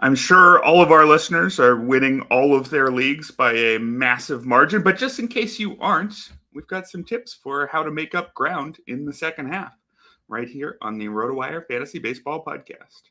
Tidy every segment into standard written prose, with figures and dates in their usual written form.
I'm sure all of our listeners are winning all of their leagues by a massive margin, but just in case you aren't, we've got some tips for how to make up ground in the second half right here on the RotoWire Fantasy Baseball Podcast.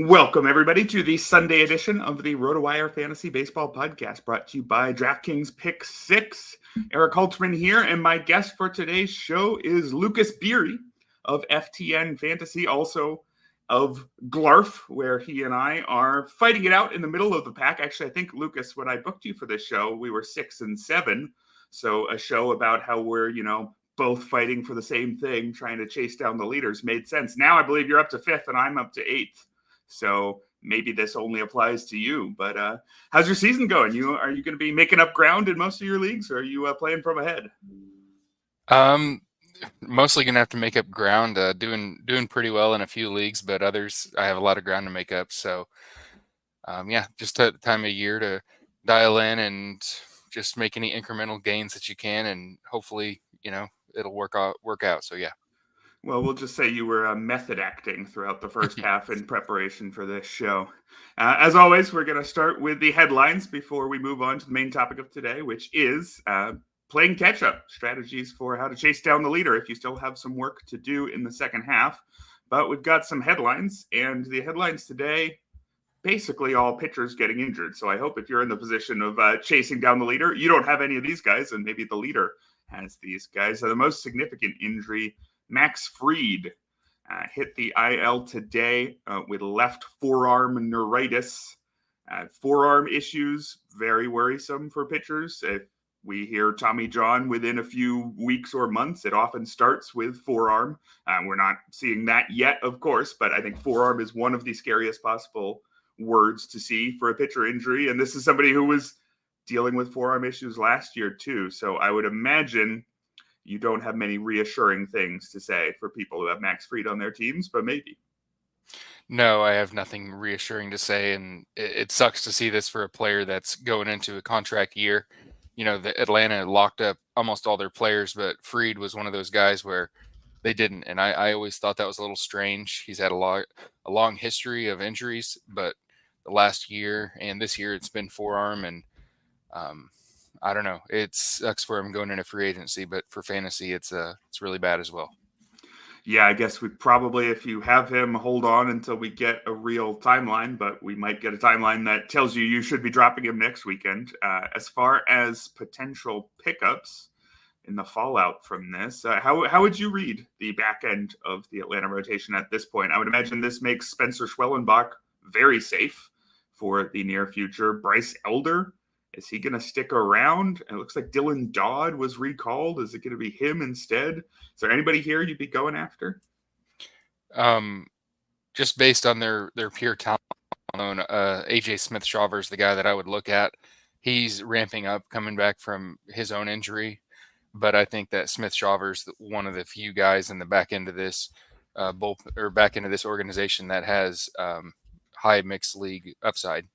Welcome, everybody, to the Sunday edition of the RotoWire Fantasy Baseball Podcast, brought to you by DraftKings Pick 6. Erik Halterman here, and my guest for today's show is Lucas Biery of FTN Fantasy, also of Glarf, where he and I are fighting it out in the middle of the pack. Actually, I think, Lucas, when I booked you for this show, we were 6 and 7, so a show about how we're, both fighting for the same thing, trying to chase down the leaders made sense. Now I believe you're up to 5th, and I'm up to 8th. So maybe this only applies to you, but how's your season going? Are you going to be making up ground in most of your leagues, or are you playing from ahead? Mostly going to have to make up ground, doing pretty well in a few leagues, but others I have a lot of ground to make up. So just a time of year to dial in and just make any incremental gains that you can, and hopefully, it'll work out. So yeah. Well, we'll just say you were method acting throughout the first half in preparation for this show. As always, we're going to start with the headlines before we move on to the main topic of today, which is playing catch-up, strategies for how to chase down the leader if you still have some work to do in the second half. But we've got some headlines, and the headlines today, basically all pitchers getting injured. So I hope if you're in the position of chasing down the leader, you don't have any of these guys, and maybe the leader has these guys. So the most significant injury, Max Fried hit the IL today with left forearm neuritis. Forearm issues, very worrisome for pitchers. If we hear Tommy John within a few weeks or months, it often starts with forearm. We're not seeing that yet, of course, but I think forearm is one of the scariest possible words to see for a pitcher injury. And this is somebody who was dealing with forearm issues last year too. So I would imagine you don't have many reassuring things to say for people who have Max Fried on their teams, but maybe. No, I have nothing reassuring to say, and it sucks to see this for a player that's going into a contract year. The Atlanta locked up almost all their players, but Fried was one of those guys where they didn't, and I always thought that was a little strange. He's had a long history of injuries, but the last year and this year it's been forearm, and I don't know. It sucks for him going into free agency, but for fantasy, it's really bad as well. Yeah, I guess we probably, if you have him, hold on until we get a real timeline, but we might get a timeline that tells you should be dropping him next weekend. As far as potential pickups in the fallout from this, how would you read the back end of the Atlanta rotation at this point? I would imagine this makes Spencer Schwellenbach very safe for the near future. Bryce Elder, is he going to stick around? It looks like Dylan Dodd was recalled. Is it going to be him instead? Is there anybody here you'd be going after? Just based on their pure talent alone, AJ Smith-Shawver is the guy that I would look at. He's ramping up, coming back from his own injury, but I think that Smith-Shawver is one of the few guys in the back end of this back end of this organization that has high mixed league upside.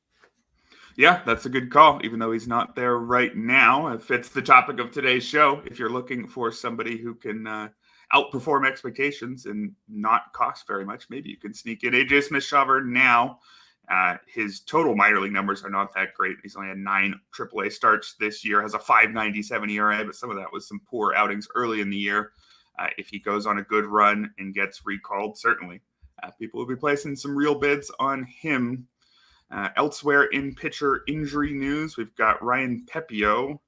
Yeah, that's a good call, even though he's not there right now. It fits the topic of today's show. If you're looking for somebody who can outperform expectations and not cost very much, maybe you can sneak in AJ Smith-Shawver now. His total minor league numbers are not that great. He's only had 9 AAA starts this year, has a 5.97 ERA, but some of that was some poor outings early in the year. If he goes on a good run and gets recalled, certainly people will be placing some real bids on him. Elsewhere in pitcher injury news, we've got Ryan Pepio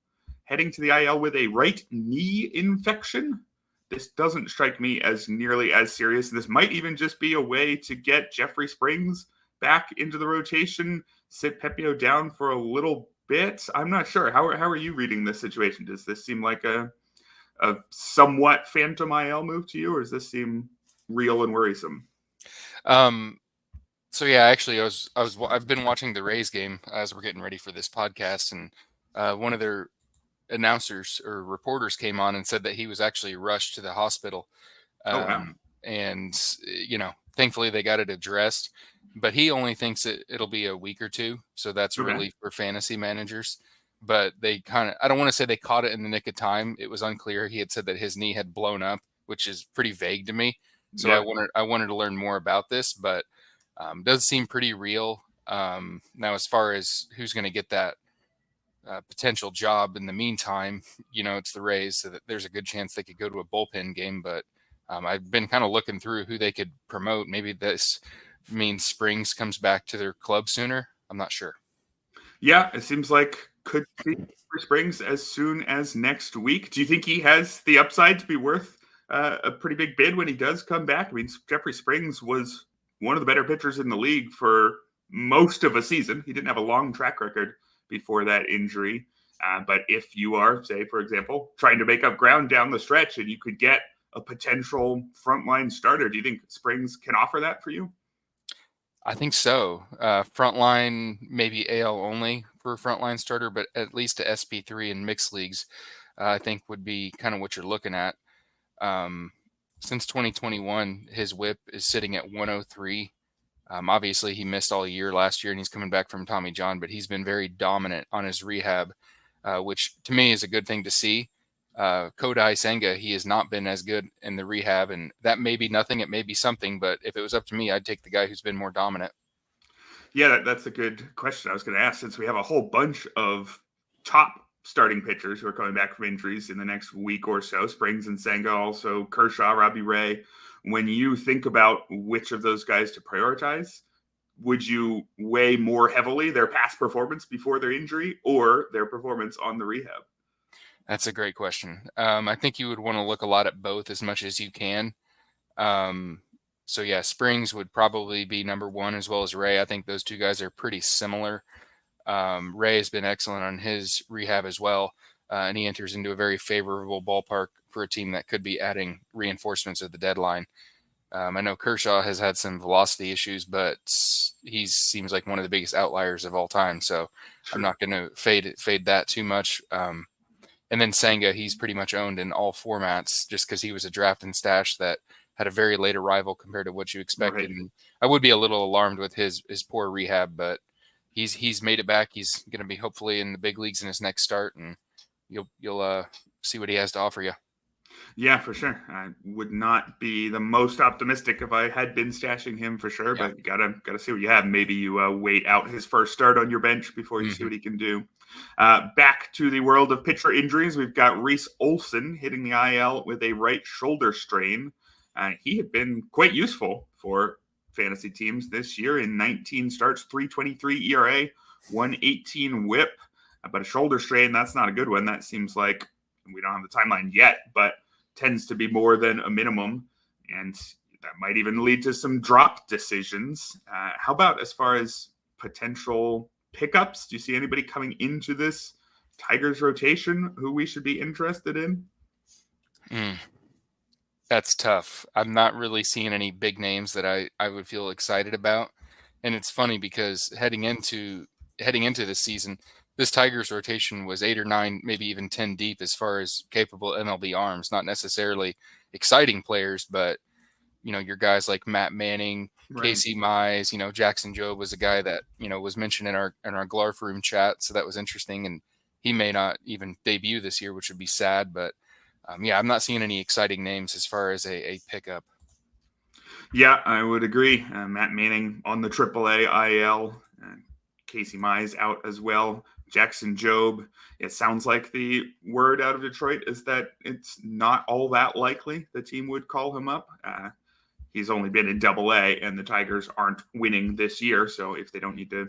heading to the IL with a right knee infection. This doesn't strike me as nearly as serious. This might even just be a way to get Jeffrey Springs back into the rotation, sit Pepio down for a little bit. I'm not sure. How are you reading this situation? Does this seem like a somewhat phantom IL move to you, or does this seem real and worrisome? So yeah, actually, I've been watching the Rays game as we're getting ready for this podcast, and one of their announcers or reporters came on and said that he was actually rushed to the hospital. Wow. And thankfully they got it addressed. but he only thinks it'll be a week or two. So that's a Okay. relief for fantasy managers. But they kind of, I don't want to say they caught it in the nick of time. It was unclear. He had said that his knee had blown up, which is pretty vague to me. So Yep. I wanted to learn more about this, but does seem pretty real. Now, as far as who's going to get that potential job in the meantime, it's the Rays, so that there's a good chance they could go to a bullpen game. But I've been kind of looking through who they could promote. Maybe this means Springs comes back to their club sooner. I'm not sure. Yeah, it seems like could see Jeffrey Springs as soon as next week. Do you think he has the upside to be worth a pretty big bid when he does come back? I mean, Jeffrey Springs was one of the better pitchers in the league for most of a season. He didn't have a long track record before that injury. But if you are, say, for example, trying to make up ground down the stretch and you could get a potential frontline starter, do you think Springs can offer that for you? I think so. Frontline, maybe AL only for a frontline starter, but at least a SP3 in mixed leagues, I think would be kind of what you're looking at. Since 2021, his WHIP is sitting at 103. Obviously, he missed all year last year, and he's coming back from Tommy John, but he's been very dominant on his rehab, which to me is a good thing to see. Kodai Senga, he has not been as good in the rehab, and that may be nothing. It may be something, but if it was up to me, I'd take the guy who's been more dominant. Yeah, that's a good question. I was going to ask, since we have a whole bunch of top starting pitchers who are coming back from injuries in the next week or so, Springs and Senga, also Kershaw, Robbie Ray. When you think about which of those guys to prioritize, would you weigh more heavily their past performance before their injury or their performance on the rehab? That's a great question. I think you would want to look a lot at both as much as you can. So yeah, Springs would probably be number one, as well as Ray. I think those two guys are pretty similar. Ray has been excellent on his rehab as well, and he enters into a very favorable ballpark for a team that could be adding reinforcements at the deadline. I know Kershaw has had some velocity issues, but he seems like one of the biggest outliers of all time. So Sure. I'm not going to fade that too much. And then Senga, he's pretty much owned in all formats just because he was a draft and stash that had a very late arrival compared to what you expected. Right. And I would be a little alarmed with his poor rehab, but he's made it back. He's going to be hopefully in the big leagues in his next start, and you'll see what he has to offer you. Yeah, for sure. I would not be the most optimistic if I had been stashing him for sure, Yeah. but gotta see what you have. Maybe you wait out his first start on your bench before you see what he can do. Back to the world of pitcher injuries, we've got Reese Olson hitting the IL with a right shoulder strain. He had been quite useful for fantasy teams this year in 19 starts, 3.23 ERA, 118 WHIP. But a shoulder strain, that's not a good one. That seems like we don't have the timeline yet, but tends to be more than a minimum, and that might even lead to some drop decisions. How about as far as potential pickups? Do you see anybody coming into this Tigers rotation who we should be interested in? That's tough. I'm not really seeing any big names that I would feel excited about. And it's funny because heading into this season, this Tigers rotation was 8 or 9, maybe even 10 deep as far as capable MLB arms, not necessarily exciting players, but your guys like Matt Manning, Right. Casey Mize, Jackson Jobe was a guy that, was mentioned in our Glarf room chat. So that was interesting. And he may not even debut this year, which would be sad, but yeah, I'm not seeing any exciting names as far as a pickup. Yeah, I would agree. Matt Manning on the AAA IL. Casey Mize out as well. Jackson Jobe. It sounds like the word out of Detroit is that it's not all that likely the team would call him up. He's only been in AA, and the Tigers aren't winning this year. So if they don't need to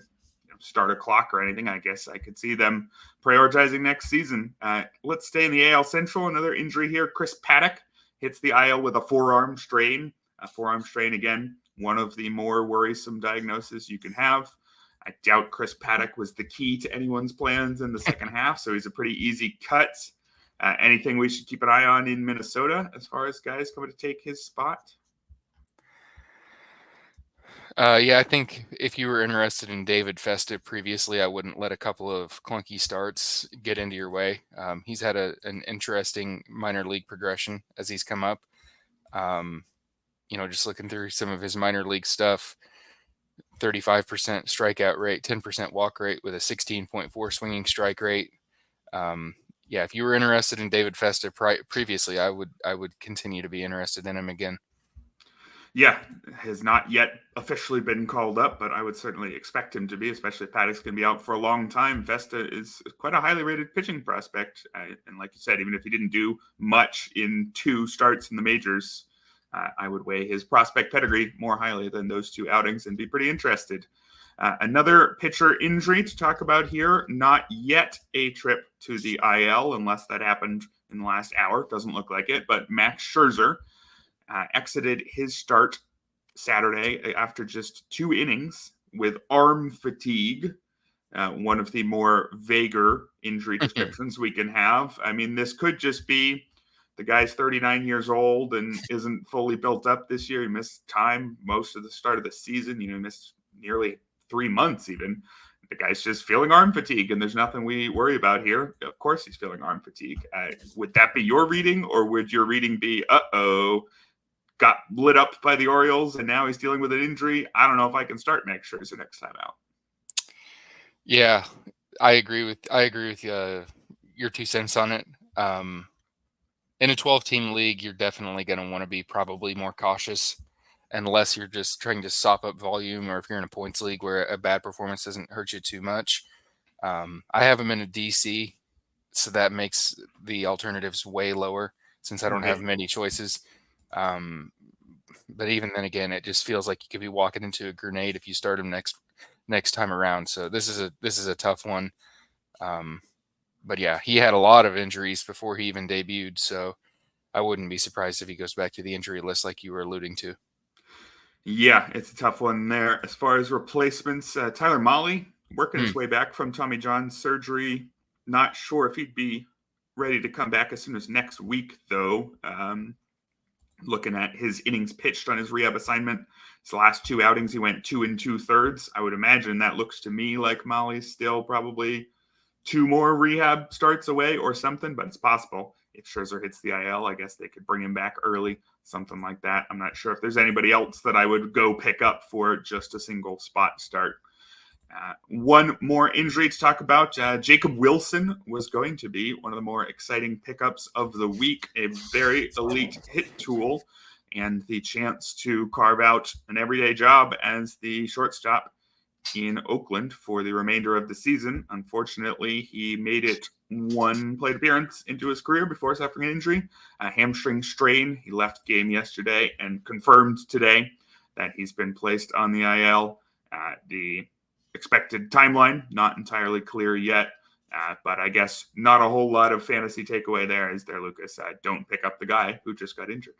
start a clock or anything, I guess I could see them prioritizing next season. Let's stay in the AL Central. Another injury here. Chris Paddock hits the IL with a forearm strain. A forearm strain, again, one of the more worrisome diagnoses you can have. I doubt Chris Paddock was the key to anyone's plans in the second half, so he's a pretty easy cut. Anything we should keep an eye on in Minnesota as far as guys coming to take his spot? Yeah, I think if you were interested in David Festa previously, I wouldn't let a couple of clunky starts get into your way. He's had an interesting minor league progression as he's come up. Just looking through some of his minor league stuff, 35% strikeout rate, 10% walk rate with a 16.4 swinging strike rate. Yeah, if you were interested in David Festa previously, I would continue to be interested in him again. Yeah, has not yet officially been called up, but I would certainly expect him to be, especially if Paddock's going to be out for a long time. Festa is quite a highly rated pitching prospect. And like you said, even if he didn't do much in 2 starts in the majors, I would weigh his prospect pedigree more highly than those 2 outings and be pretty interested. Another pitcher injury to talk about here, not yet a trip to the IL, unless that happened in the last hour. Doesn't look like it, but Max Scherzer exited his start Saturday after just 2 innings with arm fatigue, one of the more vaguer injury descriptions we can have. I mean, this could just be the guy's 39 years old and isn't fully built up this year. He missed time most of the start of the season. He missed nearly 3 months even. The guy's just feeling arm fatigue, and there's nothing we worry about here. Of course he's feeling arm fatigue. Would that be your reading, or would your reading be, got lit up by the Orioles and now he's dealing with an injury? I don't know if I can start Max Scherzer next time out. Yeah, I agree with your 2 cents on it. In a 12-team league, you're definitely going to want to be probably more cautious, unless you're just trying to sop up volume, or if you're in a points league where a bad performance doesn't hurt you too much. I have him in a DC, so that makes the alternatives way lower since I don't have many choices. But even then again, it just feels like you could be walking into a grenade if you start him next time around. So this is a tough one. But yeah, he had a lot of injuries before he even debuted, so I wouldn't be surprised if he goes back to the injury list like you were alluding to. Yeah, it's a tough one there. As far as replacements, Tyler Mahle working his way back from Tommy John surgery. Not sure if he'd be ready to come back as soon as next week, though. Looking at his innings pitched on his rehab assignment, his last 2 outings, he went 2 2/3. I would imagine that looks to me like Mahle's still probably 2 more rehab starts away or something, but it's possible. If Scherzer hits the IL, I guess they could bring him back early, something like that. I'm not sure if there's anybody else that I would go pick up for just a single spot start. One more injury to talk about. Jacob Wilson was going to be one of the more exciting pickups of the week, a very elite hit tool, and the chance to carve out an everyday job as the shortstop in Oakland for the remainder of the season. Unfortunately, he made it 1 plate appearance into his career before suffering an injury, a hamstring strain. He left the game yesterday and confirmed today that he's been placed on the IL. The expected timeline, not entirely clear yet, but I guess not a whole lot of fantasy takeaway there, is there, Lucas? Don't pick up the guy who just got injured.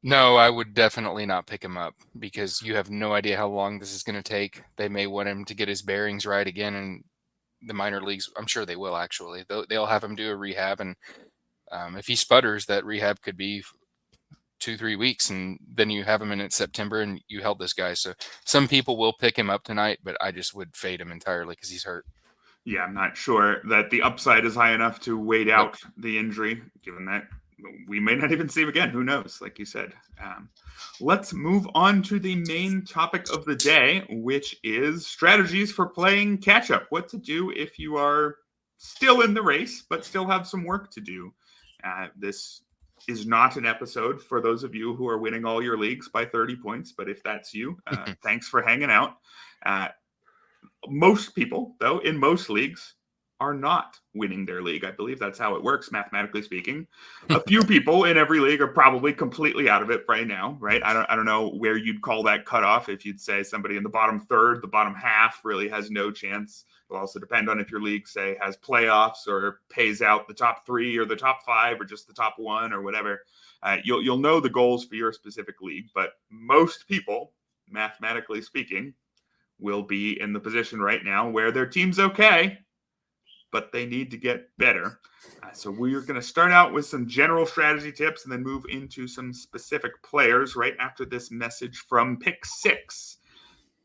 No, I would definitely not pick him up, because you have no idea how long this is going to take. They may want him to get his bearings right again in the minor leagues. I'm sure they will, actually. They'll have him do a rehab, and if he sputters, that rehab could be 2-3 weeks, and then you have him in September and you held this guy. So some people will pick him up tonight, but I just would fade him entirely because he's hurt. Yeah, I'm not sure that the upside is high enough to wait out the injury, given that we may not even see him again. Who knows? Like you said. Let's move on to the main topic of the day, which is strategies for playing catch-up. What to do if you are still in the race, but still have some work to do. This is not an episode for those of you who are winning all your leagues by 30 points, but if that's you, thanks for hanging out. Most people, though, in most leagues, are not winning their league. I believe that's how it works, mathematically speaking. A few people in every league are probably completely out of it right now, right? I don't know where you'd call that cutoff. If you'd say somebody in the bottom third, the bottom half really has no chance. It'll also depend on if your league, say, has playoffs or pays out the top 3 or the top 5 or just the top 1 or whatever. You'll know the goals for your specific league, but most people, mathematically speaking, will be in the position right now where their team's okay, but they need to get better. So we're going to start out with some general strategy tips and then move into some specific players right after this message from Pick 6.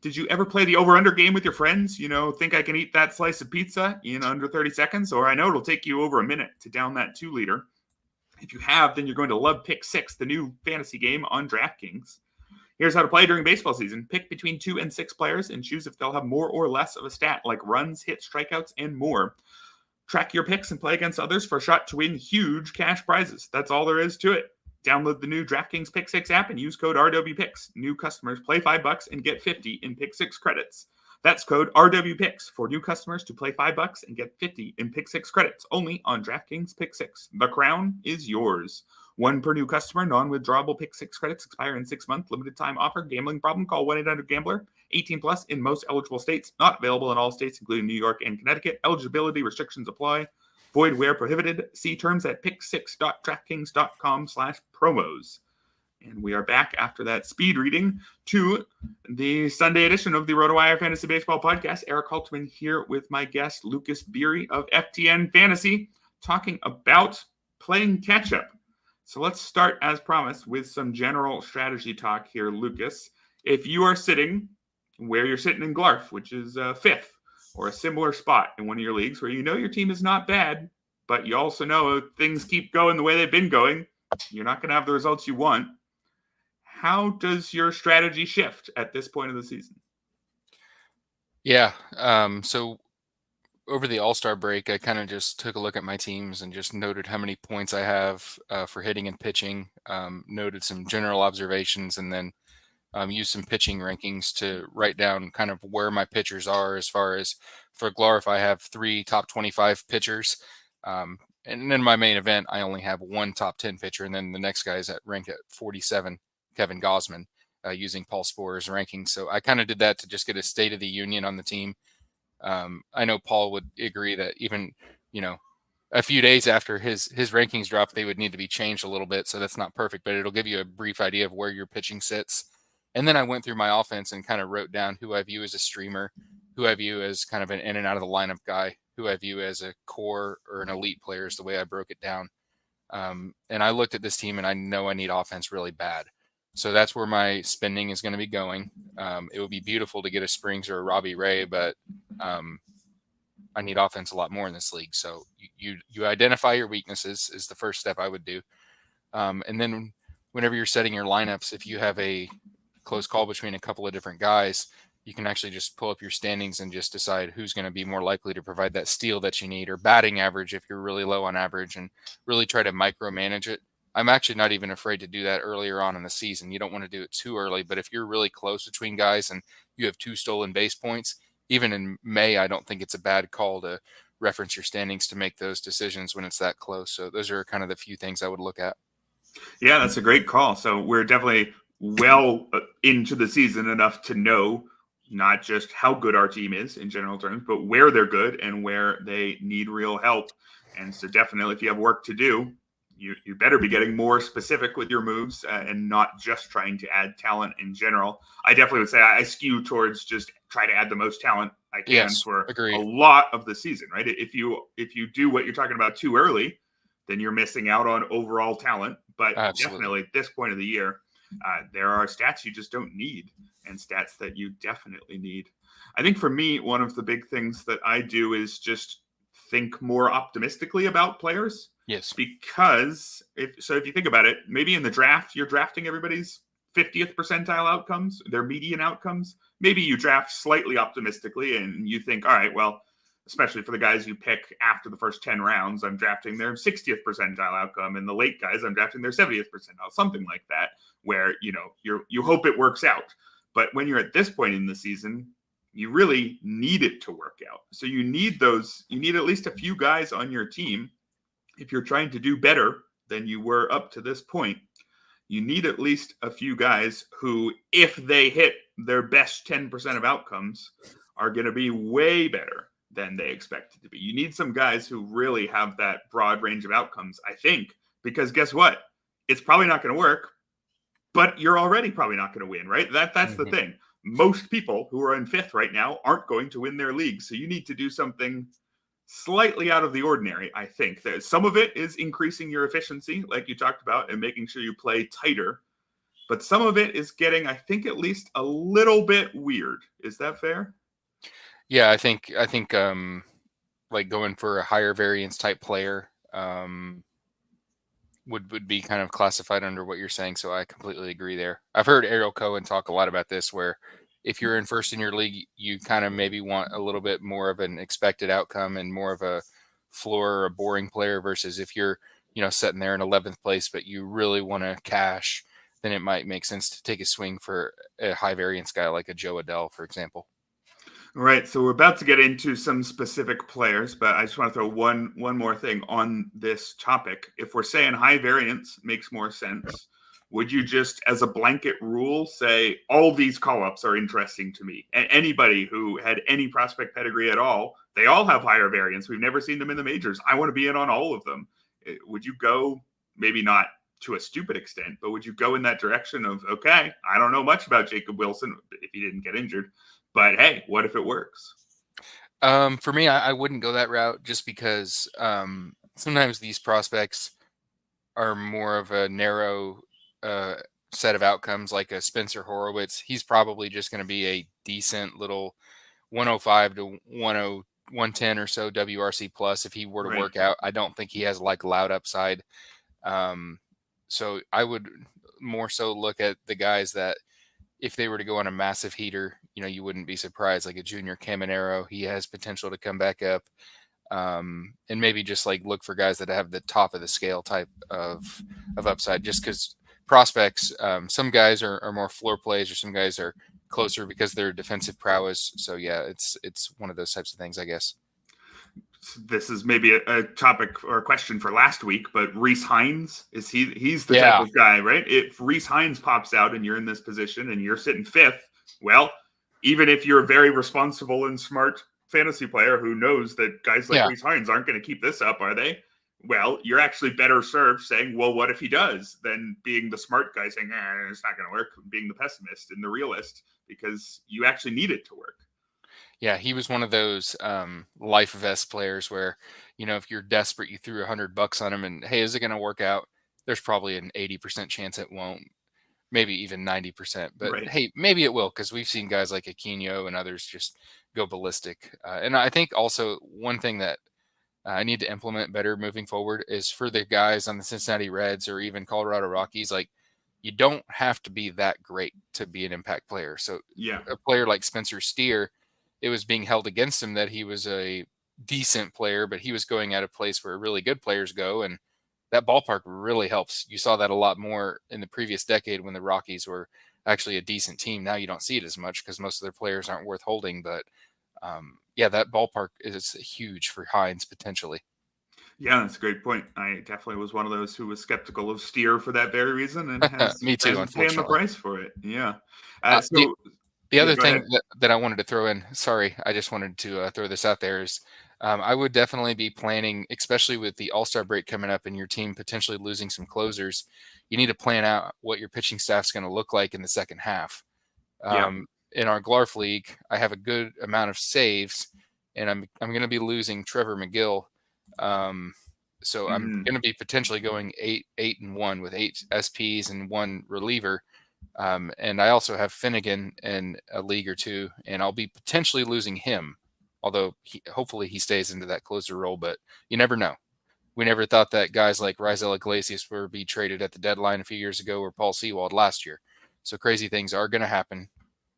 Did you ever play the over-under game with your friends? Think I can eat that slice of pizza in under 30 seconds? Or I know it'll take you over a minute to down that 2-liter. If you have, then you're going to love Pick 6, the new fantasy game on DraftKings. Here's how to play during baseball season. Pick between 2 and 6 players and choose if they'll have more or less of a stat like runs, hits, strikeouts, and more. Track your picks and play against others for a shot to win huge cash prizes. That's all there is to it. Download the new DraftKings Pick 6 app and use code RWPICKS. New customers play $5 and get 50 in Pick 6 credits. That's code RWPICKS for new customers to play $5 and get 50 in Pick 6 credits only on DraftKings Pick 6. The crown is yours. One per new customer. Non-withdrawable Pick 6 credits expire in 6 months. Limited time offer. Gambling problem? Call 1-800-GAMBLER. 18 plus in most eligible states. Not available in all states, including New York and Connecticut. Eligibility restrictions apply. Void where prohibited. See terms at pick6.draftkings.com/promos. And we are back after that speed reading to the Sunday edition of the RotoWire Fantasy Baseball Podcast. Erik Halterman here with my guest, Lucas Biery of FTN Fantasy, talking about playing catch-up. So let's start, as promised, with some general strategy talk here, Lucas. If you are sitting where you're sitting in Glarf, which is fifth, or a similar spot in one of your leagues where you know your team is not bad, but you also know if things keep going the way they've been going, you're not going to have the results you want. How does your strategy shift at this point of the season? Yeah. So over the All-Star break, I kind of just took a look at my teams and just noted how many points I have for hitting and pitching, noted some general observations, and then used some pitching rankings to write down kind of where my pitchers are. As far as for Glarf, I have 3 top 25 pitchers. And in my main event, I only have 1 top 10 pitcher. And then the next guy is at rank at 47, Kevin Gausman, using Paul Sporer's rankings. So I kind of did that to just get a state of the union on the team. I know Paul would agree that even, a few days after his rankings drop, they would need to be changed a little bit. So that's not perfect, but it'll give you a brief idea of where your pitching sits. And then I went through my offense and kind of wrote down who I view as a streamer, who I view as kind of an in and out of the lineup guy, who I view as a core or an elite player is the way I broke it down. And I looked at this team and I know I need offense really bad. So that's where my spending is going to be going. It would be beautiful to get a Springs or a Robbie Ray, but I need offense a lot more in this league. So you identify your weaknesses is the first step I would do. And then whenever you're setting your lineups, if you have a close call between a couple of different guys, you can actually just pull up your standings and just decide who's going to be more likely to provide that steal that you need, or batting average if you're really low on average, and really try to micromanage it. I'm actually not even afraid to do that earlier on in the season. You don't want to do it too early, but if you're really close between guys and you have 2 stolen base points, even in May, I don't think it's a bad call to reference your standings to make those decisions when it's that close. So those are kind of the few things I would look at. Yeah, that's a great call. So we're definitely well into the season enough to know not just how good our team is in general terms, but where they're good and where they need real help. And so definitely if you have work to do, you better be getting more specific with your moves and not just trying to add talent in general. I definitely would say I skew towards just try to add the most talent I can for agreed. A lot of the season, right? If you do what you're talking about too early, then you're missing out on overall talent. But Absolutely. Definitely at this point of the year, there are stats you just don't need and stats that you definitely need. I think for me, one of the big things that I do is just think more optimistically about players. Yes. Because if you think about it, maybe in the draft, you're drafting everybody's 50th percentile outcomes, their median outcomes. Maybe you draft slightly optimistically and you think, all right, well, especially for the guys you pick after the first 10 rounds, I'm drafting their 60th percentile outcome. And the late guys, I'm drafting their 70th percentile, something like that, where, you hope it works out. But when you're at this point in the season, you really need it to work out. So you need at least a few guys on your team. If you're trying to do better than you were up to this point, you need at least a few guys who, if they hit their best 10% of outcomes, are going to be way better than they expected to be. You need some guys who really have that broad range of outcomes, I think, because guess what? It's probably not going to work, but you're already probably not going to win, right? That's the thing. Most people who are in 5th right now aren't going to win their league. So you need to do something slightly out of the ordinary, I think. Some of it is increasing your efficiency, like you talked about, and making sure you play tighter. But some of it is getting, I think, at least a little bit weird. Is that fair? Yeah, I think like going for a higher variance type player, would be kind of classified under what you're saying. So I completely agree there. I've heard Ariel Cohen talk a lot about this, where if you're in first in your league, you kind of maybe want a little bit more of an expected outcome and more of a floor or a boring player versus if you're, sitting there in 11th place, but you really want to cash, then it might make sense to take a swing for a high variance guy like a Joe Adele, for example. Right. So we're about to get into some specific players, but I just want to throw one more thing on this topic. If we're saying high variance makes more sense, would you just, as a blanket rule, say all these call-ups are interesting to me? Anybody who had any prospect pedigree at all, they all have higher variance. We've never seen them in the majors. I want to be in on all of them. Would you go, maybe not to a stupid extent, but would you go in that direction of, okay, I don't know much about Jacob Wilson if he didn't get injured, but hey, what if it works? For me, I wouldn't go that route just because sometimes these prospects are more of a narrow set of outcomes, like a Spencer Horowitz. He's probably just going to be a decent little 105 to 110 or so WRC plus if he were to work out. I don't think he has like loud upside. So I would more so look at the guys that if they were to go on a massive heater, you wouldn't be surprised, like a Junior Caminero. He has potential to come back up. And maybe just like look for guys that have the top of the scale type of upside, just because prospects, some guys are more floor plays or some guys are closer because they're defensive prowess. So yeah, it's one of those types of things, I guess. This is maybe a topic or a question for last week, but Rhys Hines, he's the type of guy, right? If Rhys Hines pops out and you're in this position and you're sitting fifth, well, even if you're a very responsible and smart fantasy player who knows that guys like Rhys Hines aren't going to keep this up, are they? Well, you're actually better served saying, well, what if he does, than being the smart guy saying, it's not going to work, being the pessimist and the realist, because you actually need it to work. Yeah, he was one of those life vest players where, if you're desperate, you threw $100 on him and, hey, is it going to work out? There's probably an 80% chance it won't, maybe even 90%. But hey, maybe it will, because we've seen guys like Aquino and others just go ballistic. And I think also one thing that I need to implement better moving forward is for the guys on the Cincinnati Reds or even Colorado Rockies, like you don't have to be that great to be an impact player. So a player like Spencer Steer, it was being held against him that he was a decent player, but he was going at a place where really good players go. And that ballpark really helps. You saw that a lot more in the previous decade when the Rockies were actually a decent team. Now you don't see it as much because most of their players aren't worth holding. But that ballpark is huge for Hines potentially. Yeah, that's a great point. I definitely was one of those who was skeptical of Steer for that very reason, and has me too, been paying the price for it. Yeah. The other thing that I wanted to throw in, sorry, I just wanted to throw this out there, is I would definitely be planning, especially with the All-Star break coming up and your team potentially losing some closers, you need to plan out what your pitching staff's going to look like in the second half. In our Glarf League, I have a good amount of saves, and I'm going to be losing Trevor McGill. So I'm going to be potentially going 8-1 with 8 SPs and 1 reliever. And I also have Finnegan in a league or two, and I'll be potentially losing him, although hopefully he stays into that closer role, but you never know. We never thought that guys like Raisel Iglesias were be traded at the deadline a few years ago or Paul Sewald last year. So crazy things are going to happen.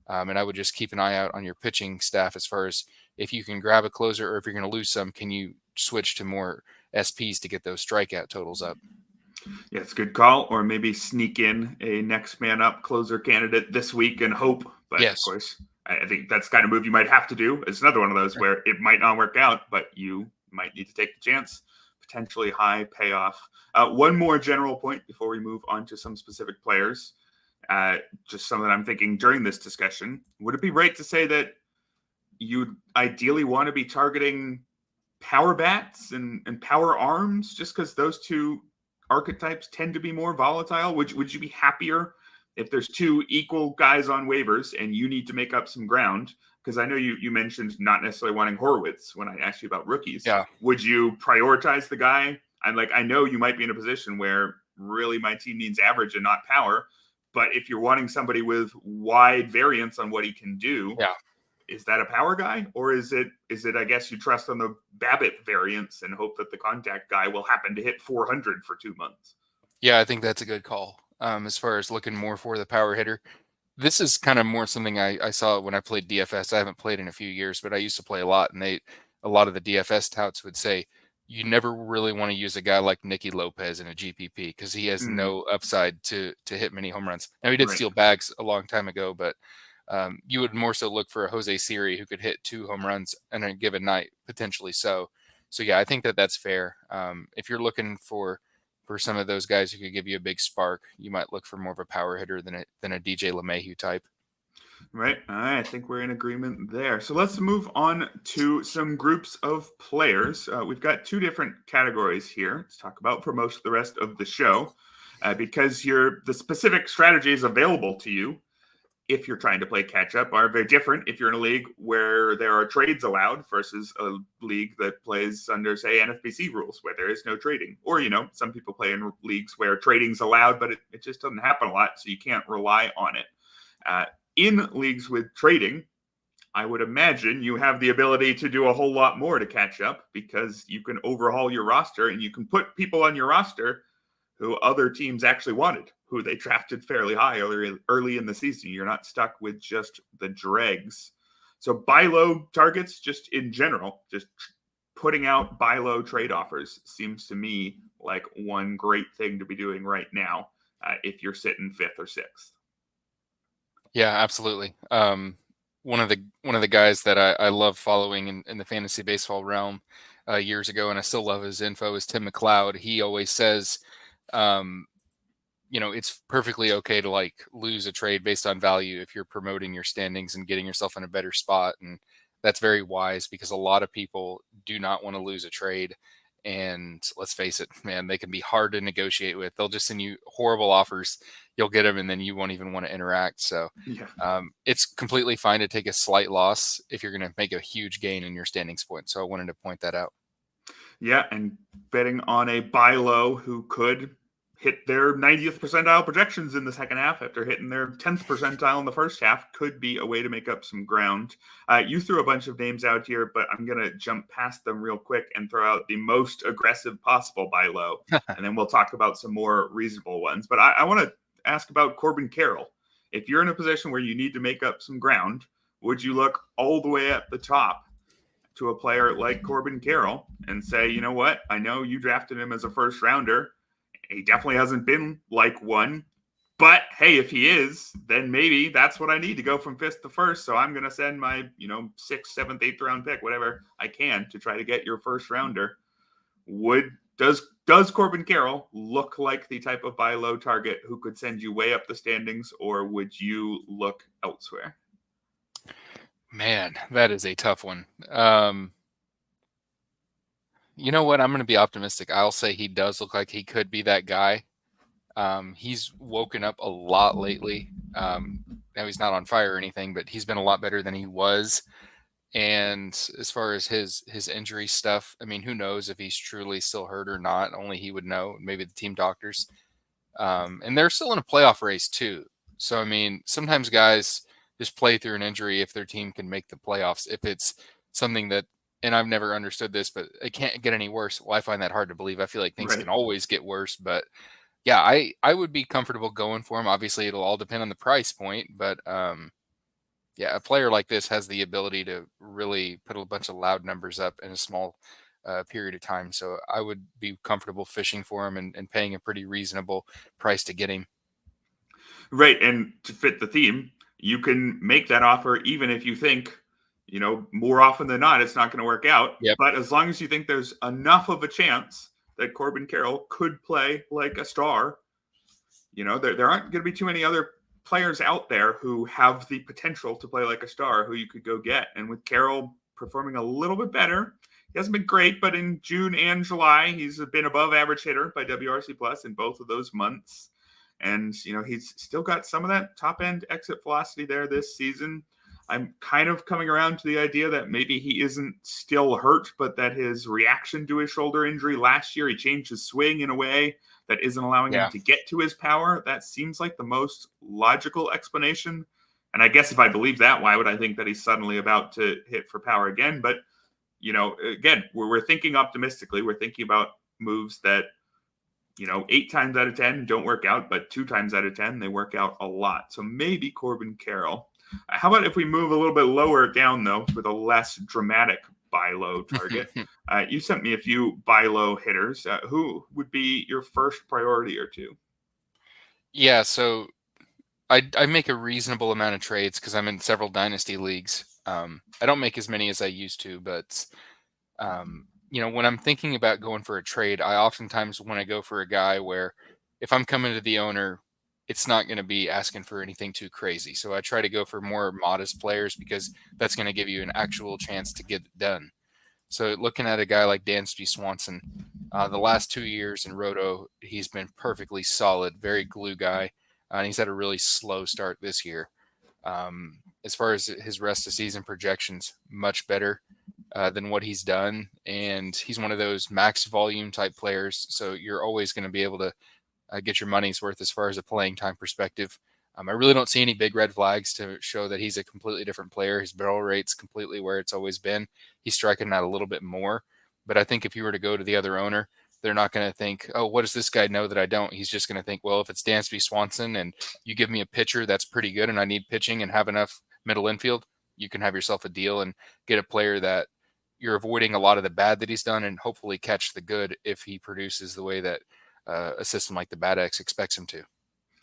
And I would just keep an eye out on your pitching staff as far as if you can grab a closer or if you're going to lose some, can you switch to more SPs to get those strikeout totals up? Yeah, it's a good call. Or maybe sneak in a next man up closer candidate this week and hope. But of course, I think that's the kind of move you might have to do. It's another one of those where it might not work out, but you might need to take the chance. Potentially high payoff. One more general point before we move on to some specific players. Just something I'm thinking during this discussion. Would it be right to say that you'd ideally want to be targeting power bats and power arms just because those two archetypes tend to be more volatile? Would you be happier if there's 2 equal guys on waivers and you need to make up some ground? Because I know you mentioned not necessarily wanting Horowitz when I asked you about rookies. Yeah. Would you prioritize the guy? I know you might be in a position where really my team needs average and not power. But if you're wanting somebody with wide variance on what he can do, is that a power guy? Or is it, I guess, you trust on the Babbitt variance and hope that the contact guy will happen to hit 400 for 2 months? Yeah, I think that's a good call. As far as looking more for the power hitter, this is kind of more something I saw when I played DFS. I haven't played in a few years, but I used to play a lot, and a lot of the DFS touts would say you never really want to use a guy like Nicky Lopez in a GPP because he has Mm, no upside to hit many home runs. Now he did right. steal bags a long time ago, but you would more so look for a Jose Siri who could hit 2 home runs in a given night, potentially. So yeah, I think that's fair. If you're looking for some of those guys who could give you a big spark, you might look for more of a power hitter than a DJ LeMahieu type. Right. All right. I think we're in agreement there. So let's move on to some groups of players. We've got two different categories here to talk about for most of the rest of the show, because the specific strategies available to you if you're trying to play catch up are very different if you're in a league where there are trades allowed versus a league that plays under, say, NFBC rules where there is no trading. Or, some people play in leagues where trading's allowed, but it just doesn't happen a lot, so you can't rely on it. In leagues with trading, I would imagine you have the ability to do a whole lot more to catch up because you can overhaul your roster and you can put people on your roster who other teams actually wanted, who they drafted fairly high early in the season. You're not stuck with just the dregs. So buy low targets, just in general, just putting out buy low trade offers seems to me like one great thing to be doing right now if you're sitting fifth or sixth. Yeah, absolutely. One of the guys that I love following in the fantasy baseball realm years ago, and I still love his info, is Tim McLeod. He always says, um, it's perfectly okay to like lose a trade based on value if you're promoting your standings and getting yourself in a better spot. And that's very wise because a lot of people do not want to lose a trade. And let's face it, man, they can be hard to negotiate with. They'll just send you horrible offers. You'll get them and then you won't even want to interact. So Yeah. it's completely fine to take a slight loss if you're going to make a huge gain in your standings point. So I wanted to point that out. Yeah, and betting on a buy low who could hit their 90th percentile projections in the second half after hitting their 10th percentile in the first half could be a way to make up some ground. You threw a bunch of names out here, but I'm going to jump past them real quick and throw out the most aggressive possible buy low, and then we'll talk about some more reasonable ones. But I want to ask about Corbin Carroll. If you're in a position where you need to make up some ground, would you look all the way at the top to a player like Corbin Carroll and say, you know what? I know you drafted him as a first rounder. He definitely hasn't been like one. But hey, if he is, then maybe that's what I need to go from fifth to first. So I'm going to send my, sixth, seventh, eighth round pick, whatever I can, to try to get your first rounder. Does Corbin Carroll look like the type of buy low target who could send you way up the standings, or would you look elsewhere? Man, that is a tough one. You know what? I'm going to be optimistic. I'll say he does look like he could be that guy. He's woken up a lot lately. Now he's not on fire or anything, but he's been a lot better than he was. And as far as his injury stuff, I mean, who knows if he's truly still hurt or not? Only he would know. Maybe the team doctors. And they're still in a playoff race too. So I mean, sometimes guys just play through an injury if their team can make the playoffs. If it's something that, and I've never understood this, but it can't get any worse. Well, I find that hard to believe. I feel like things Right. can always get worse, but yeah, I would be comfortable going for him. Obviously, it'll all depend on the price point, but yeah, a player like this has the ability to really put a bunch of loud numbers up in a small period of time. So I would be comfortable fishing for him and paying a pretty reasonable price to get him. Right. And to fit the theme, you can make that offer even if you think, more often than not, it's not going to work out. Yep. But as long as you think there's enough of a chance that Corbin Carroll could play like a star, there aren't going to be too many other players out there who have the potential to play like a star who you could go get. And with Carroll performing a little bit better, he hasn't been great, but in June and July, he's been above average hitter by WRC plus in both of those months. And, he's still got some of that top end exit velocity there this season. I'm kind of coming around to the idea that maybe he isn't still hurt, but that his reaction to his shoulder injury last year, he changed his swing in a way that isn't allowing him to get to his power. That seems like the most logical explanation. And I guess if I believe that, why would I think that he's suddenly about to hit for power again? But, again, we're thinking optimistically. We're thinking about moves that 8 times out of 10 don't work out, but 2 times out of 10 they work out a lot. So maybe Corbin Carroll. How about if we move a little bit lower down, though, with a less dramatic buy low target? You sent me a few buy low hitters. Who would be your first priority or two? Yeah, so I make a reasonable amount of trades because I'm in several dynasty leagues. I don't make as many as I used to, but when I'm thinking about going for a trade, I oftentimes want to go for a guy where if I'm coming to the owner, it's not going to be asking for anything too crazy. So I try to go for more modest players because that's going to give you an actual chance to get it done. So looking at a guy like Dansby Swanson, the last 2 years in Roto, he's been perfectly solid, very glue guy. And he's had a really slow start this year. As far as his rest of season projections, much better than what he's done. And he's one of those max volume type players. So you're always going to be able to get your money's worth as far as a playing time perspective. I really don't see any big red flags to show that he's a completely different player. His barrel rate's completely where it's always been. He's striking out a little bit more. But I think if you were to go to the other owner, they're not going to think, oh, what does this guy know that I don't? He's just going to think, well, if it's Dansby Swanson and you give me a pitcher that's pretty good and I need pitching and have enough middle infield, you can have yourself a deal and get a player that you're avoiding a lot of the bad that he's done and hopefully catch the good if he produces the way that a system like the Bad X expects him to.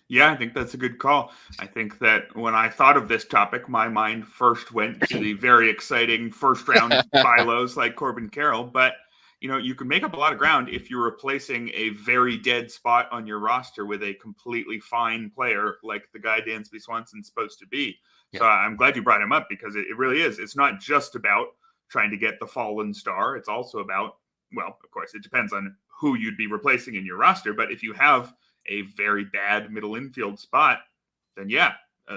Yeah, I think that's a good call. I think that when I thought of this topic, my mind first went to the very exciting first round buy lows like Corbin Carroll. But, you can make up a lot of ground if you're replacing a very dead spot on your roster with a completely fine player like the guy Dansby Swanson's supposed to be. Yeah. So I'm glad you brought him up because it really is. It's not just about trying to get the fallen star. It's also about, well, of course, it depends on who you'd be replacing in your roster. But if you have a very bad middle infield spot, then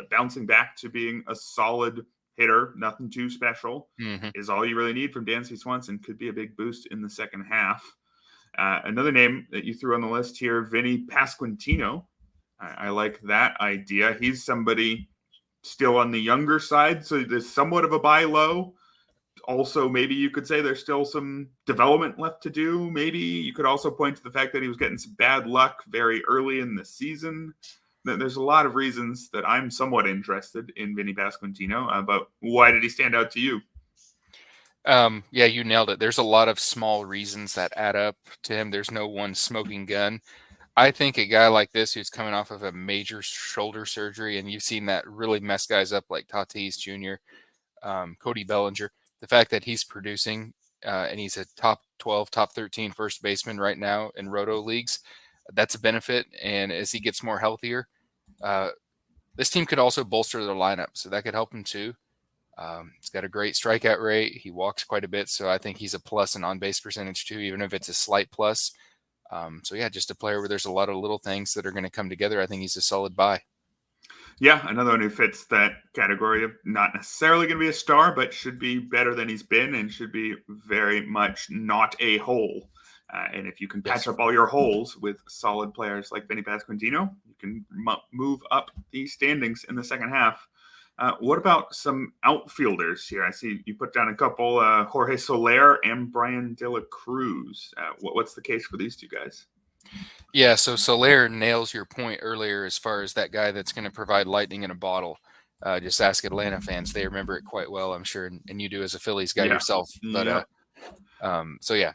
bouncing back to being a solid hitter, nothing too special, is all you really need from Dansby Swanson. Could be a big boost in the second half. Another name that you threw on the list here, Vinny Pasquantino. I like that idea. He's somebody still on the younger side, so there's somewhat of a buy low. Also, maybe you could say there's still some development left to do. Maybe you could also point to the fact that he was getting some bad luck very early in the season. There's a lot of reasons that I'm somewhat interested in Vinny Pasquantino, but why did he stand out to you? Yeah, you nailed it. There's a lot of small reasons that add up to him. There's no one smoking gun. I think a guy like this who's coming off of a major shoulder surgery, and you've seen that really mess guys up like Tatis Jr., Cody Bellinger, the fact that he's producing and he's a top 12, top 13 first baseman right now in Roto leagues, that's a benefit. And as he gets more healthier, this team could also bolster their lineup. So that could help him too. He's got a great strikeout rate. He walks quite a bit. So I think he's a plus in on-base percentage too, even if it's a slight plus. Just a player where there's a lot of little things that are going to come together. I think he's a solid buy. Yeah, another one who fits that category of not necessarily going to be a star, but should be better than he's been and should be very much not a hole. And if you can patch up all your holes with solid players like Vinny Pasquantino, you can move up the standings in the second half. What about some outfielders here? I see you put down a couple, Jorge Soler and Brian De La Cruz. What's the case for these two guys? Yeah, so Soler nails your point earlier as far as that guy that's going to provide lightning in a bottle. Just ask Atlanta fans. They remember it quite well, I'm sure, and you do as a Phillies guy yourself. But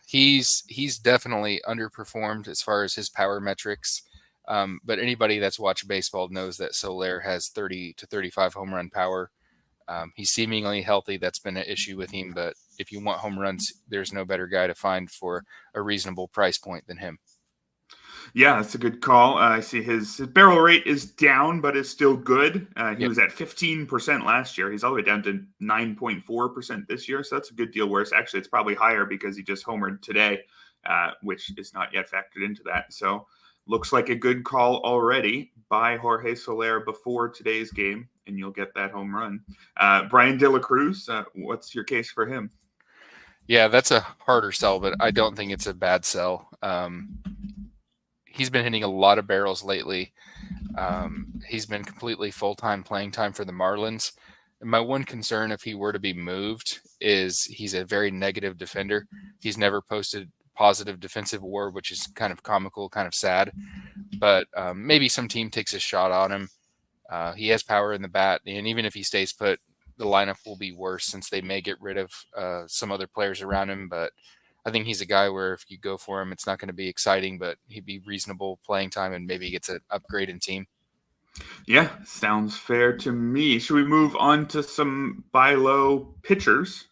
he's definitely underperformed as far as his power metrics. But anybody that's watched baseball knows that Soler has 30 to 35 home run power. He's seemingly healthy. That's been an issue with him. But if you want home runs, there's no better guy to find for a reasonable price point than him. Yeah, that's a good call. I see his barrel rate is down, but it's still good. He was at 15% last year. He's all the way down to 9.4% this year. So that's a good deal worse. Actually, it's probably higher because he just homered today, which is not yet factored into that. So looks like a good call already. Buy Jorge Soler before today's game, and you'll get that home run. Brian De La Cruz, what's your case for him? Yeah, that's a harder sell, but I don't think it's a bad sell. He's been hitting a lot of barrels lately. He's been completely full-time playing time for the Marlins. And my one concern if he were to be moved is he's a very negative defender. He's never posted positive defensive WAR, which is kind of comical, kind of sad. But maybe some team takes a shot on him. He has power in the bat, and even if he stays put, the lineup will be worse since they may get rid of some other players around him. But I think he's a guy where if you go for him, it's not going to be exciting, but he'd be reasonable playing time and maybe gets an upgrade in team. Yeah, sounds fair to me. Should we move on to some buy low pitchers?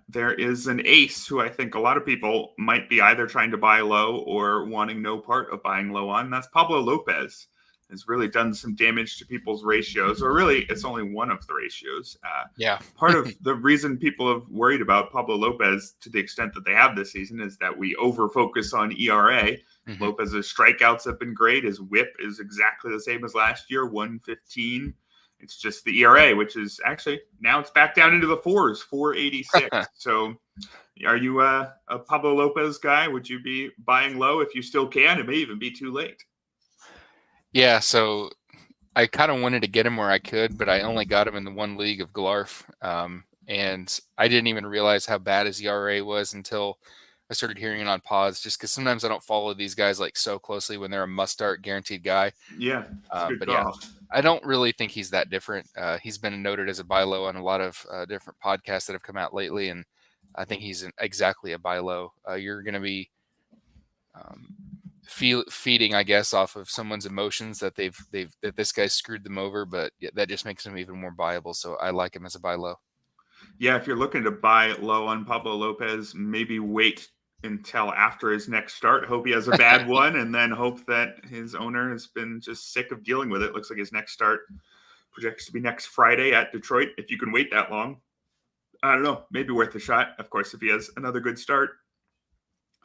There is an ace who I think a lot of people might be either trying to buy low or wanting no part of buying low on. That's Pablo Lopez. Has really done some damage to people's ratios, or really it's only one of the ratios. Part of the reason people have worried about Pablo Lopez to the extent that they have this season is that we over-focus on ERA. Mm-hmm. Lopez's strikeouts have been great. His whip is exactly the same as last year, 115. It's just the ERA, which is actually, now it's back down into the fours, 486. So are you a Pablo Lopez guy? Would you be buying low if you still can? It may even be too late. Yeah, so I kind of wanted to get him where I could, but I only got him in the one league of Glarf. And I didn't even realize how bad his ERA was until I started hearing it on pods, just because sometimes I don't follow these guys like so closely when they're a must-start guaranteed guy. Yeah, but yeah, I don't really think he's that different. He's been noted as a buy low on a lot of different podcasts that have come out lately, and I think he's exactly a buy low. You're going to be feeding, I guess, off of someone's emotions that that this guy screwed them over, but that just makes him even more buyable. So I like him as a buy low. Yeah, if you're looking to buy low on Pablo Lopez, maybe wait until after his next start. Hope he has a bad one, and then hope that his owner has been just sick of dealing with it. Looks like his next start projects to be next Friday at Detroit. If you can wait that long, I don't know, maybe worth a shot. Of course, if he has another good start,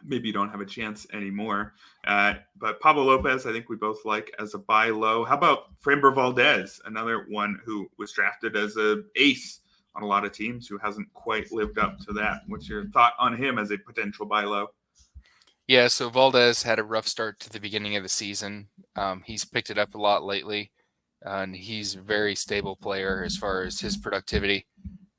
maybe you don't have a chance anymore. But Pablo Lopez, I think we both like as a buy low. How about Framber Valdez, another one who was drafted as an ace on a lot of teams who hasn't quite lived up to that? What's your thought on him as a potential buy low? Yeah, so Valdez had a rough start to the beginning of the season. He's picked it up a lot lately, and he's a very stable player as far as his productivity.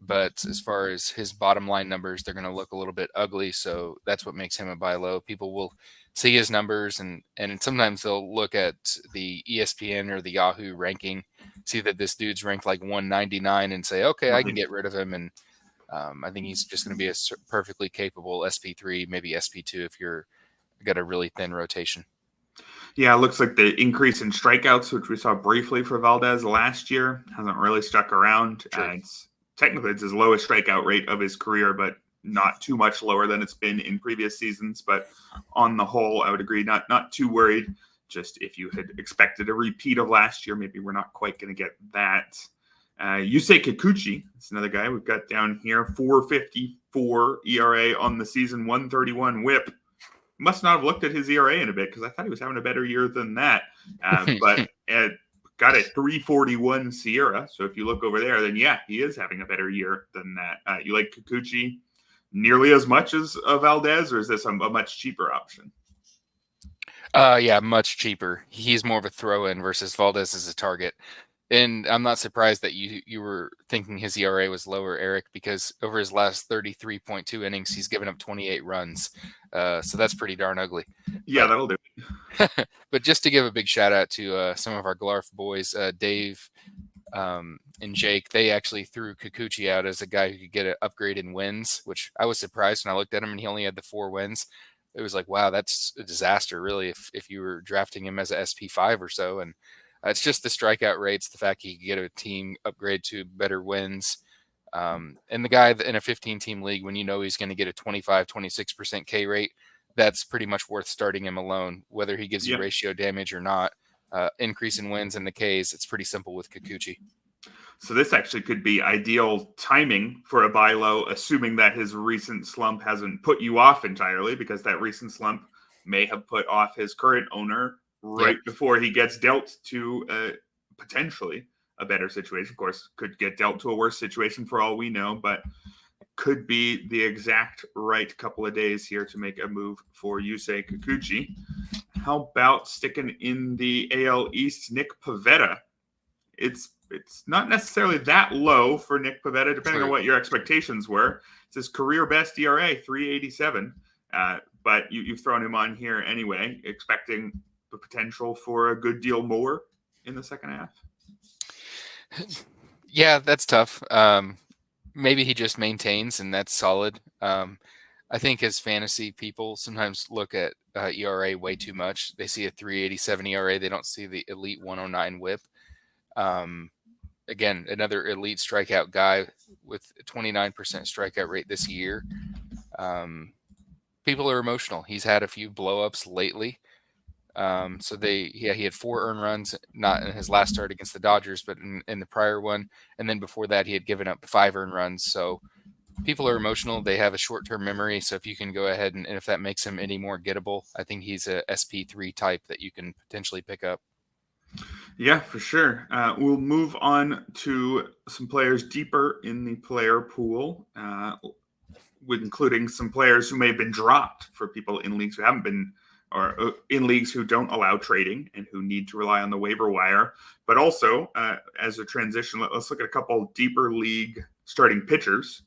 But as far as his bottom line numbers, they're going to look a little bit ugly. So that's what makes him a buy low. People will see his numbers, and sometimes they'll look at the ESPN or the Yahoo ranking, see that this dude's ranked like 199 and say, okay, I can get rid of him. And I think he's just going to be a perfectly capable SP3, maybe SP2 if you're got a really thin rotation. Yeah, it looks like the increase in strikeouts, which we saw briefly for Valdez last year, hasn't really stuck around. Sure. Technically, it's his lowest strikeout rate of his career, but not too much lower than it's been in previous seasons. But on the whole, I would agree, not too worried. Just if you had expected a repeat of last year, maybe we're not quite going to get that. Yusei Kikuchi, that's another guy we've got down here, 4.54 ERA on the season, 131 WHIP. Must not have looked at his ERA in a bit because I thought he was having a better year than that. But got a 3.41 Sierra. So if you look over there, then yeah, he is having a better year than that. You like Kikuchi nearly as much as Valdez, or is this a much cheaper option? Yeah, much cheaper. He's more of a throw-in versus Valdez is a target. And I'm not surprised that you were thinking his ERA was lower, Eric, because over his last 33.2 innings, he's given up 28 runs. So that's pretty darn ugly. Yeah, that'll do it. But just to give a big shout out to some of our Glarf boys, Dave and Jake, they actually threw Kikuchi out as a guy who could get an upgrade in wins, which I was surprised when I looked at him and he only had the 4 wins. It was like, wow, that's a disaster, really, if you were drafting him as a SP5 or so. And it's just the strikeout rates, the fact he could get a team upgrade to better wins. And the guy in a 15-team league, when you know he's going to get a 25, 26% K rate, that's pretty much worth starting him alone, whether he gives you ratio damage or not. Increase in wins and the Ks, it's pretty simple with Kikuchi. So this actually could be ideal timing for a buy low, assuming that his recent slump hasn't put you off entirely, because that recent slump may have put off his current owner before he gets dealt to potentially a better situation. Of course, could get dealt to a worse situation for all we know, but could be the exact right couple of days here to make a move for Yusei Kikuchi. How about sticking in the AL East, Nick Pivetta? It's not necessarily that low for Nick Pivetta, depending on what your expectations were. It's his career best ERA, 3.87. But you've thrown him on here anyway, expecting the potential for a good deal more in the second half. Yeah, that's tough. Maybe he just maintains, and that's solid. I think as fantasy people sometimes look at ERA way too much. They see a 3.87 ERA. They don't see the elite 109 WHIP. Again, another elite strikeout guy with a 29% strikeout rate this year. People are emotional. He's had a few blow-ups lately. He had 4 earned runs, not in his last start against the Dodgers, but in the prior one. And then before that, he had given up 5 earned runs. So people are emotional. They have a short-term memory. So if you can go ahead and if that makes him any more gettable, I think he's a SP3 type that you can potentially pick up. Yeah, for sure. We'll move on to some players deeper in the player pool, including some players who may have been dropped for people in leagues who haven't been, or in leagues who don't allow trading and who need to rely on the waiver wire. But also, as a transition, let's look at a couple deeper league starting pitchers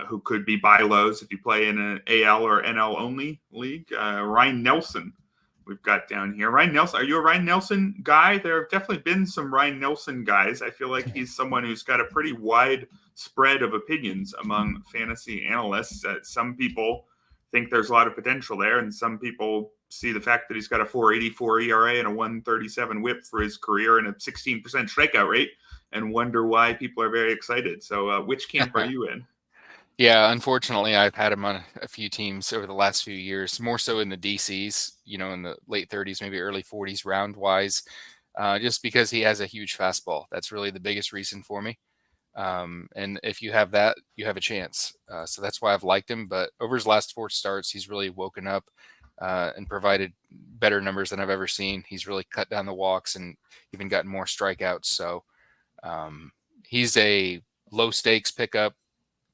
who could be buy lows if you play in an AL or NL only league. Ryan Nelson, we've got down here. Ryan Nelson, are you a Ryan Nelson guy? There have definitely been some Ryan Nelson guys. I feel like he's someone who's got a pretty wide spread of opinions among fantasy analysts. Some people think there's a lot of potential there, and some people see the fact that he's got a 4.84 ERA and a 1.37 WHIP for his career and a 16% strikeout rate and wonder why people are very excited. So which camp are you in? Yeah, unfortunately, I've had him on a few teams over the last few years, more so in the DCs, in the late 30s, maybe early 40s round wise, just because he has a huge fastball. That's really the biggest reason for me. And if you have that, you have a chance. So that's why I've liked him. But over his last 4 starts, he's really woken up and provided better numbers than I've ever seen. He's really cut down the walks and even gotten more strikeouts. So he's a low stakes pickup,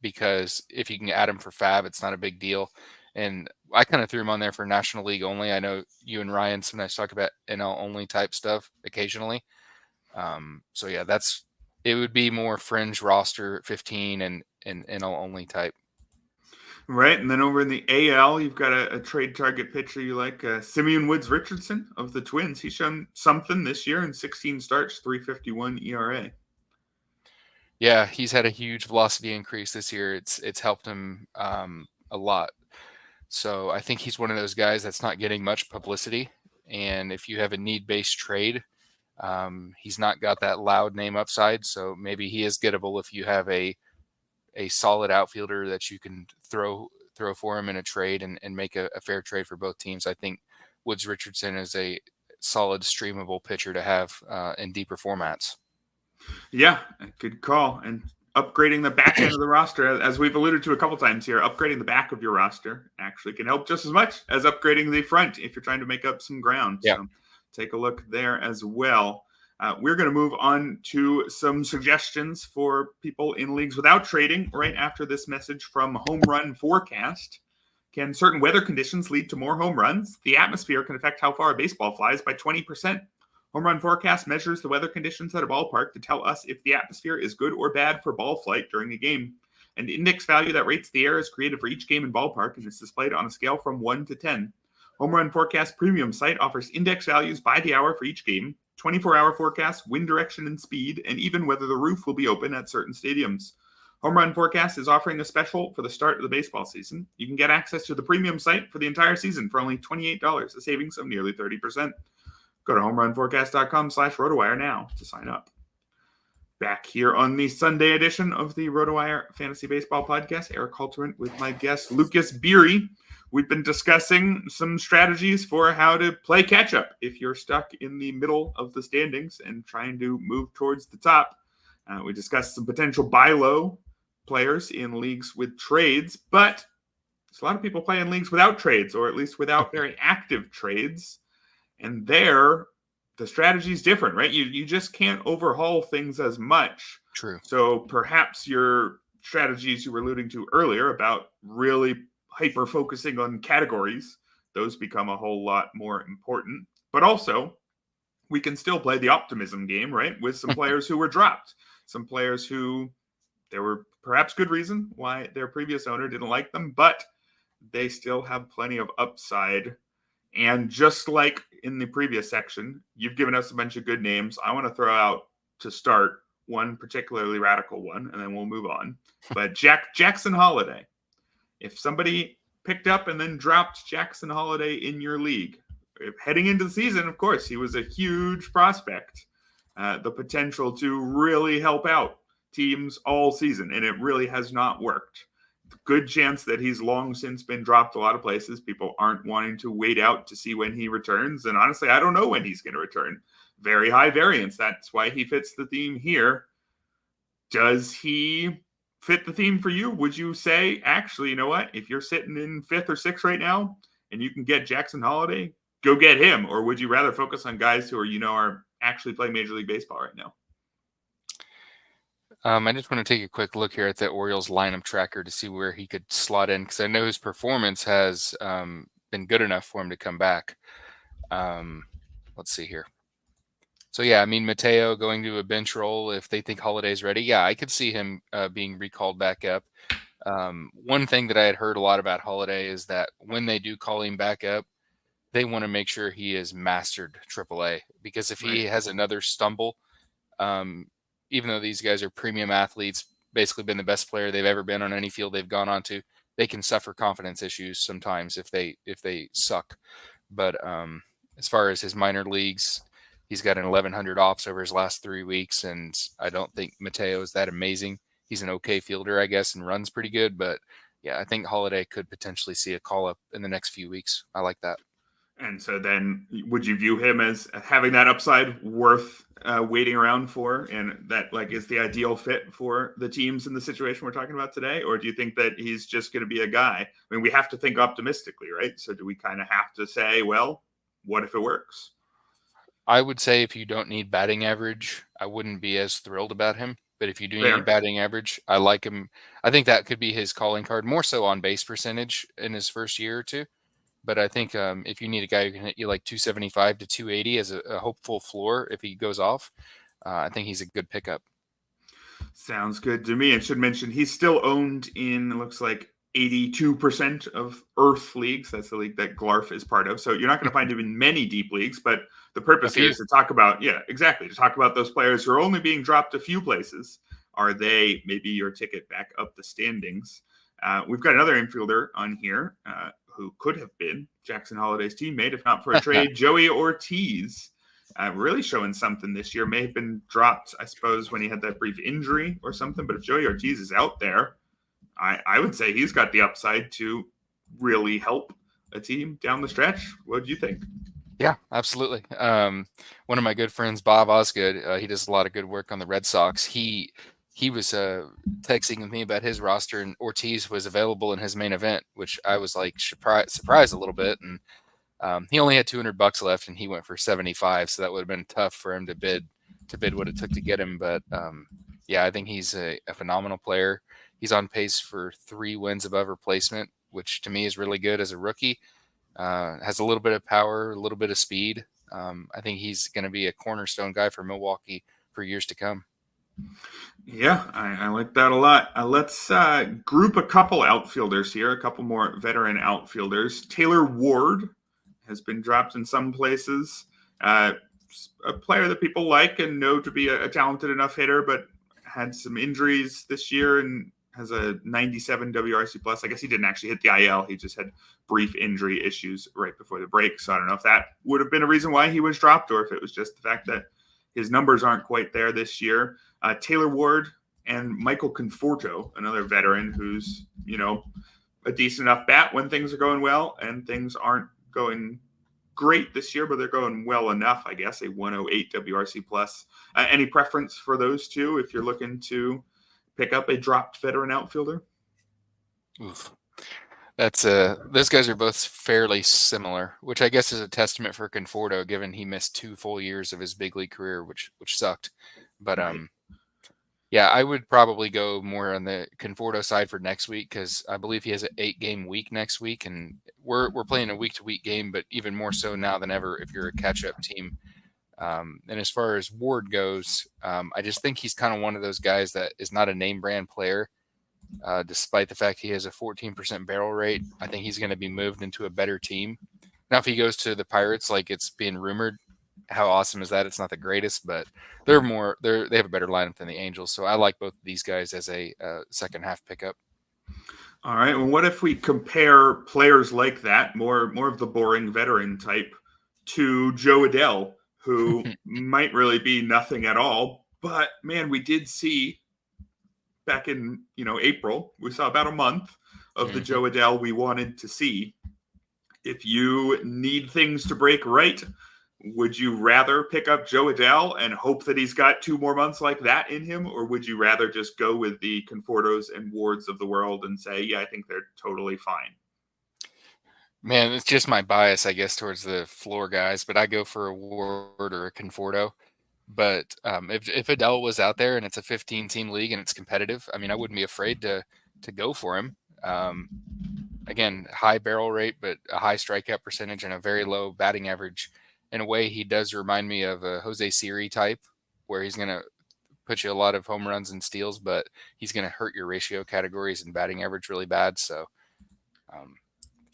because if you can add him for fab, it's not a big deal. And I kind of threw him on there for National League only. I know you and Ryan sometimes talk about NL only type stuff occasionally. So yeah, it would be more fringe roster 15 and NL only type. Right, and then over in the AL, you've got a trade target pitcher you like, Simeon Woods Richardson of the Twins. He's shown something this year in 16 starts, 3.51 ERA. Yeah, he's had a huge velocity increase this year. It's helped him a lot. So I think he's one of those guys that's not getting much publicity. And if you have a need-based trade, he's not got that loud name upside. So maybe he is gettable if you have a solid outfielder that you can throw for him in a trade and make a fair trade for both teams. I think Woods Richardson is a solid streamable pitcher to have in deeper formats. Yeah, good call. And upgrading the back end of the roster, as we've alluded to a couple times here, upgrading the back of your roster actually can help just as much as upgrading the front if you're trying to make up some ground. Yeah. So take a look there as well. We're going to move on to some suggestions for people in leagues without trading right after this message from Home Run Forecast. Can certain weather conditions lead to more home runs? The atmosphere can affect how far a baseball flies by 20%. Home Run Forecast measures the weather conditions at a ballpark to tell us if the atmosphere is good or bad for ball flight during a game. An index value that rates the air is created for each game and ballpark and is displayed on a scale from 1 to 10. Home Run Forecast Premium site offers index values by the hour for each game, 24-hour forecasts, wind direction and speed, and even whether the roof will be open at certain stadiums. Home Run Forecast is offering a special for the start of the baseball season. You can get access to the premium site for the entire season for only $28, a savings of nearly 30%. Go to homerunforecast.com/RotoWire now to sign up. Back here on the Sunday edition of the RotoWire Fantasy Baseball Podcast, Erik Halterman with my guest, Lucas Biery. We've been discussing some strategies for how to play catch-up if you're stuck in the middle of the standings and trying to move towards the top. We discussed some potential buy low players in leagues with trades, but there's a lot of people playing leagues without trades, or at least without very active trades. And there, the strategy is different, right? You just can't overhaul things as much. True. So perhaps your strategies you were alluding to earlier about really hyper-focusing on categories, those become a whole lot more important. But also, we can still play the optimism game, right? With some players who were dropped. Some players who there were perhaps good reason why their previous owner didn't like them, but they still have plenty of upside. And just like in the previous section, you've given us a bunch of good names. I want to throw out to start one particularly radical one, and then we'll move on. But Jackson Holiday. If somebody picked up and then dropped Jackson Holiday in your league, heading into the season, of course, he was a huge prospect. The potential to really help out teams all season, and it really has not worked. Good chance that he's long since been dropped a lot of places. People aren't wanting to wait out to see when he returns. And honestly, I don't know when he's going to return. Very high variance. That's why he fits the theme here. Does he fit the theme for you? Would you say, actually, you know what? If you're sitting in 5th or 6th right now and you can get Jackson Holiday, go get him. Or would you rather focus on guys who are actually playing Major League Baseball right now? I just want to take a quick look here at the Orioles lineup tracker to see where he could slot in, because I know his performance has been good enough for him to come back. Let's see here. So, yeah, I mean, Mateo going to a bench role if they think Holiday's ready. Yeah, I could see him being recalled back up. One thing that I had heard a lot about Holiday is that when they do call him back up, they want to make sure he has mastered AAA, because if he has another stumble, even though these guys are premium athletes, basically been the best player they've ever been on any field they've gone on to, they can suffer confidence issues sometimes if they suck. But as far as his minor leagues, he's got an 1,100 ops over his last 3 weeks, and I don't think Mateo is that amazing. He's an okay fielder, I guess, and runs pretty good. But, yeah, I think Holiday could potentially see a call-up in the next few weeks. I like that. And so then would you view him as having that upside worth waiting around for, and that is the ideal fit for the teams in the situation we're talking about today? Or do you think that he's just going to be a guy? I mean, we have to think optimistically, right? So do we kind of have to say, well, what if it works? I would say if you don't need batting average, I wouldn't be as thrilled about him. But if you do need batting average, I like him. I think that could be his calling card, more so on base percentage in his first year or two. But I think if you need a guy who can hit you like 275 to 280 as a hopeful floor if he goes off, I think he's a good pickup. Sounds good to me. And should mention he's still owned in, it looks like, 82% of Earth leagues. That's the league that Glarf is part of. So you're not going to find him in many deep leagues, but the purpose here is to talk about, to talk about those players who are only being dropped a few places. Are they maybe your ticket back up the standings? We've got another infielder on here who could have been Jackson Holiday's teammate, if not for a trade, Joey Ortiz. Really showing something this year. May have been dropped, I suppose, when he had that brief injury or something. But if Joey Ortiz is out there, I would say he's got the upside to really help a team down the stretch. What do you think? Yeah, absolutely. One of my good friends, Bob Osgood, he does a lot of good work on the Red Sox. He was texting with me about his roster, and Ortiz was available in his main event, which I was like surprised a little bit. And he only had $200 left, and he went for 75, so that would have been tough for him to bid what it took to get him. But yeah, I think he's a phenomenal player. He's on pace for 3 wins above replacement, which to me is really good as a rookie. Has a little bit of power, a little bit of speed. I think he's going to be a cornerstone guy for Milwaukee for years to come. Yeah, I like that a lot. Let's group a couple outfielders here, a couple more veteran outfielders. Taylor Ward has been dropped in some places. A player that people like and know to be a talented enough hitter, but had some injuries this year and has a 97 WRC plus. I guess he didn't actually hit the IL. He just had brief injury issues right before the break. So I don't know if that would have been a reason why he was dropped, or if it was just the fact that his numbers aren't quite there this year. Taylor Ward and Michael Conforto, another veteran who's, a decent enough bat when things are going well, and things aren't going great this year, but they're going well enough, I guess, a 108 WRC plus. Any preference for those two if you're looking to pick up a dropped veteran outfielder? Oof. That's those guys are both fairly similar, which I guess is a testament for Conforto, given he missed 2 full years of his big league career, which sucked. But yeah, I would probably go more on the Conforto side for next week, because I believe he has an 8-game week next week, and we're playing a week-to-week game, but even more so now than ever if you're a catch-up team. And as far as Ward goes, I just think he's kind of one of those guys that is not a name brand player, despite the fact he has a 14% barrel rate. I think he's going to be moved into a better team. Now, if he goes to the Pirates like it's being rumored, how awesome is that? It's not the greatest, but they have a better lineup than the Angels. So I like both of these guys as a second half pickup. All right. Well, what if we compare players like that, more of the boring veteran type, to Joe Adele, who might really be nothing at all, but man, we did see back in April, we saw about a month of the Joe Adele we wanted to see. If you need things to break right, would you rather pick up Joe Adele and hope that he's got 2 more months like that in him? Or would you rather just go with the Confortos and Wards of the world and say, yeah, I think they're totally fine? Man, it's just my bias, I guess, towards the floor guys, but I go for a Ward or a Conforto. But if Adele was out there and it's a 15-team league and it's competitive, I mean, I wouldn't be afraid to go for him. Again, high barrel rate, but a high strikeout percentage and a very low batting average. In a way, he does remind me of a Jose Siri type, where he's going to put you a lot of home runs and steals, but he's going to hurt your ratio categories and batting average really bad. So,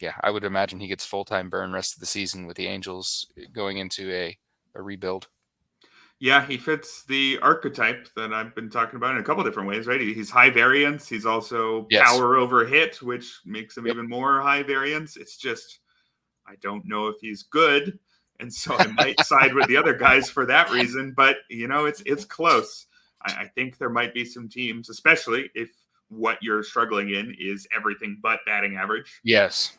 yeah, I would imagine he gets full-time burn rest of the season with the Angels going into a rebuild. Yeah, he fits the archetype that I've been talking about in a couple different ways, right? He's high variance. He's also power over hit, which makes him even more high variance. It's just, I don't know if he's good. And so I might side with the other guys for that reason. But, it's close. I think there might be some teams, especially if what you're struggling in is everything but batting average. Yes.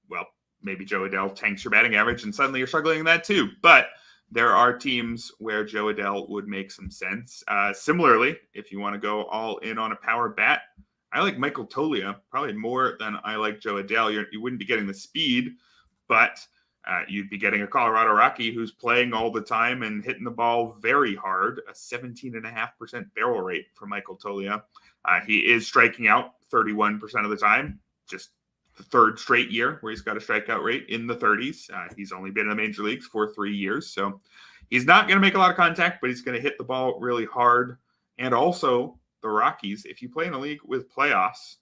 Well, maybe Joe Adele tanks your batting average and suddenly you're struggling in that too. But there are teams where Joe Adele would make some sense. Similarly, if you want to go all in on a power bat, I like Michael Toglia probably more than I like Joe Adele. You wouldn't be getting the speed, but you'd be getting a Colorado Rocky who's playing all the time and hitting the ball very hard, a 17.5% barrel rate for Michael Toglia. He is striking out 31% of the time, just the third straight year where he's got a strikeout rate in the 30s. He's only been in the major leagues for 3 years. So he's not going to make a lot of contact, but he's going to hit the ball really hard. And also the Rockies, if you play in a league with playoffs,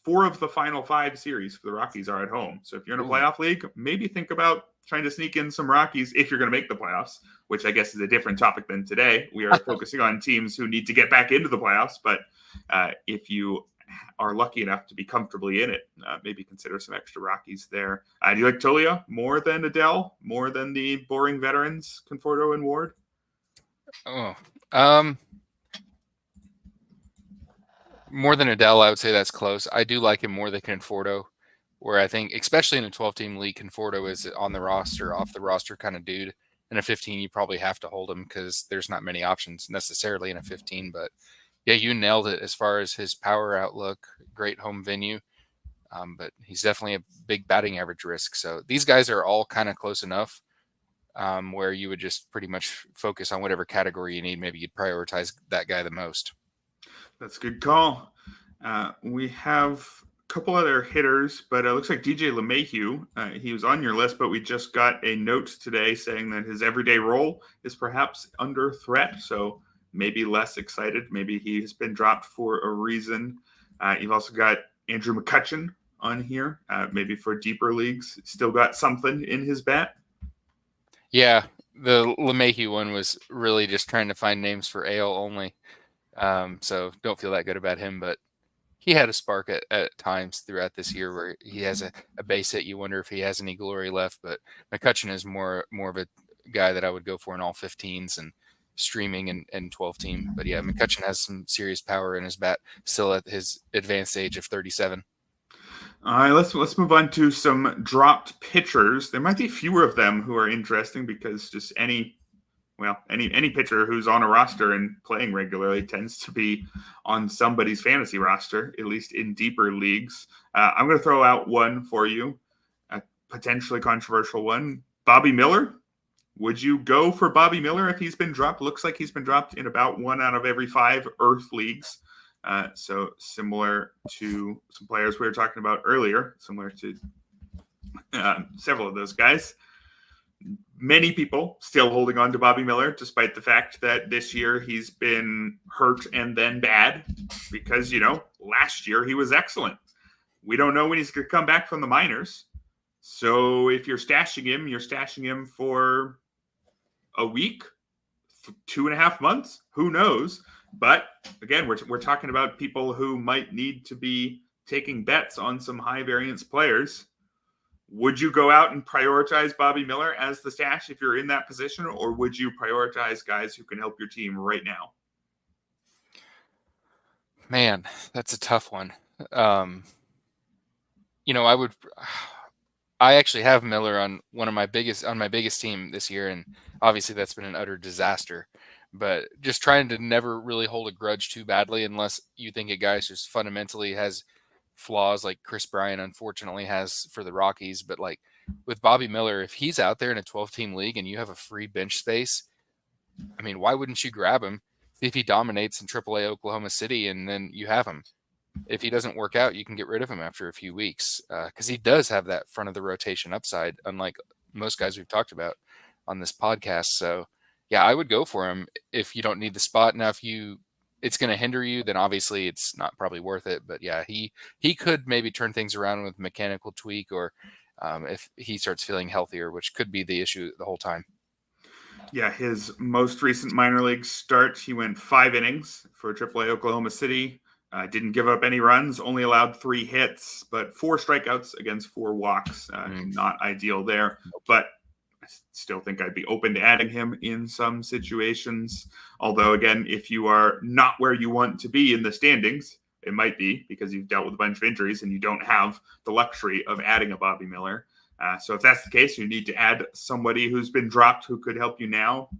4 of the final 5 series for the Rockies are at home. So if you're in a playoff league, maybe think about trying to sneak in some Rockies if you're going to make the playoffs, which I guess is a different topic than today. We are focusing on teams who need to get back into the playoffs. But if you are lucky enough to be comfortably in it, maybe consider some extra Rockies there. Do you like Toglia more than Adele, more than the boring veterans, Conforto and Ward? More than Adele, I would say that's close. I do like him more than Conforto, where I think, especially in a 12-team league, Conforto is on the roster, off the roster kind of dude. In a 15, you probably have to hold him because there's not many options necessarily in a 15. But yeah, you nailed it as far as his power outlook, great home venue. But he's definitely a big batting average risk. So these guys are all kind of close enough where you would just pretty much focus on whatever category you need. Maybe you'd prioritize that guy the most. That's a good call. We have a couple other hitters, but it looks like DJ LeMahieu, he was on your list, but we just got a note today saying that his everyday role is perhaps under threat. So maybe less excited. Maybe he has been dropped for a reason. You've also got Andrew McCutchen on here, maybe for deeper leagues. Still got something in his bat. Yeah, the LeMahieu one was really just trying to find names for AL only. So don't feel that good about him, but he had a spark at times throughout this year where he has a base hit. You wonder if he has any glory left, but McCutchen is more of a guy that I would go for in all 15s and streaming and 12 team. But yeah, McCutchen has some serious power in his bat still at his advanced age of 37. All right, let's move on to some dropped pitchers. There might be fewer of them who are interesting because just any pitcher who's on a roster and playing regularly tends to be on somebody's fantasy roster, at least in deeper leagues. I'm going to throw out one for you, a potentially controversial one. Bobby Miller. Would you go for Bobby Miller if he's been dropped? Looks like he's been dropped in about 1 out of every 5 Earth leagues. So similar to some players we were talking about earlier, similar to several of those guys. many people still holding on to Bobby Miller, despite the fact that this year he's been hurt and then bad because, last year he was excellent. We don't know when he's going to come back from the minors. So if you're stashing him for a week, 2.5 months, who knows? But again, we're talking about people who might need to be taking bets on some high variance players. Would you go out and prioritize Bobby Miller as the stash if you're in that position, or would you prioritize guys who can help your team right now? Man, that's a tough one. I actually have Miller on my biggest team this year, and obviously that's been an utter disaster. But just trying to never really hold a grudge too badly, unless you think a guy just fundamentally has flaws like Chris Bryant unfortunately has for the Rockies. But like with Bobby Miller, if he's out there in a 12-team league and you have a free bench space, I mean, why wouldn't you grab him if he dominates in AAA Oklahoma City and then you have him? If he doesn't work out, you can get rid of him after a few weeks because he does have that front of the rotation upside, unlike most guys we've talked about on this podcast. So, yeah, I would go for him if you don't need the spot. Now, if it's going to hinder you, then obviously it's not probably worth it. But yeah, he could maybe turn things around with mechanical tweak, or if he starts feeling healthier, which could be the issue the whole time. Yeah, his most recent minor league start, he went 5 innings for AAA Oklahoma City. Didn't give up any runs, only allowed 3 hits, but 4 strikeouts against 4 walks. Not ideal there, but I still think I'd be open to adding him in some situations. Although, again, if you are not where you want to be in the standings, it might be because you've dealt with a bunch of injuries and you don't have the luxury of adding a Bobby Miller. So if that's the case, you need to add somebody who's been dropped who could help you now.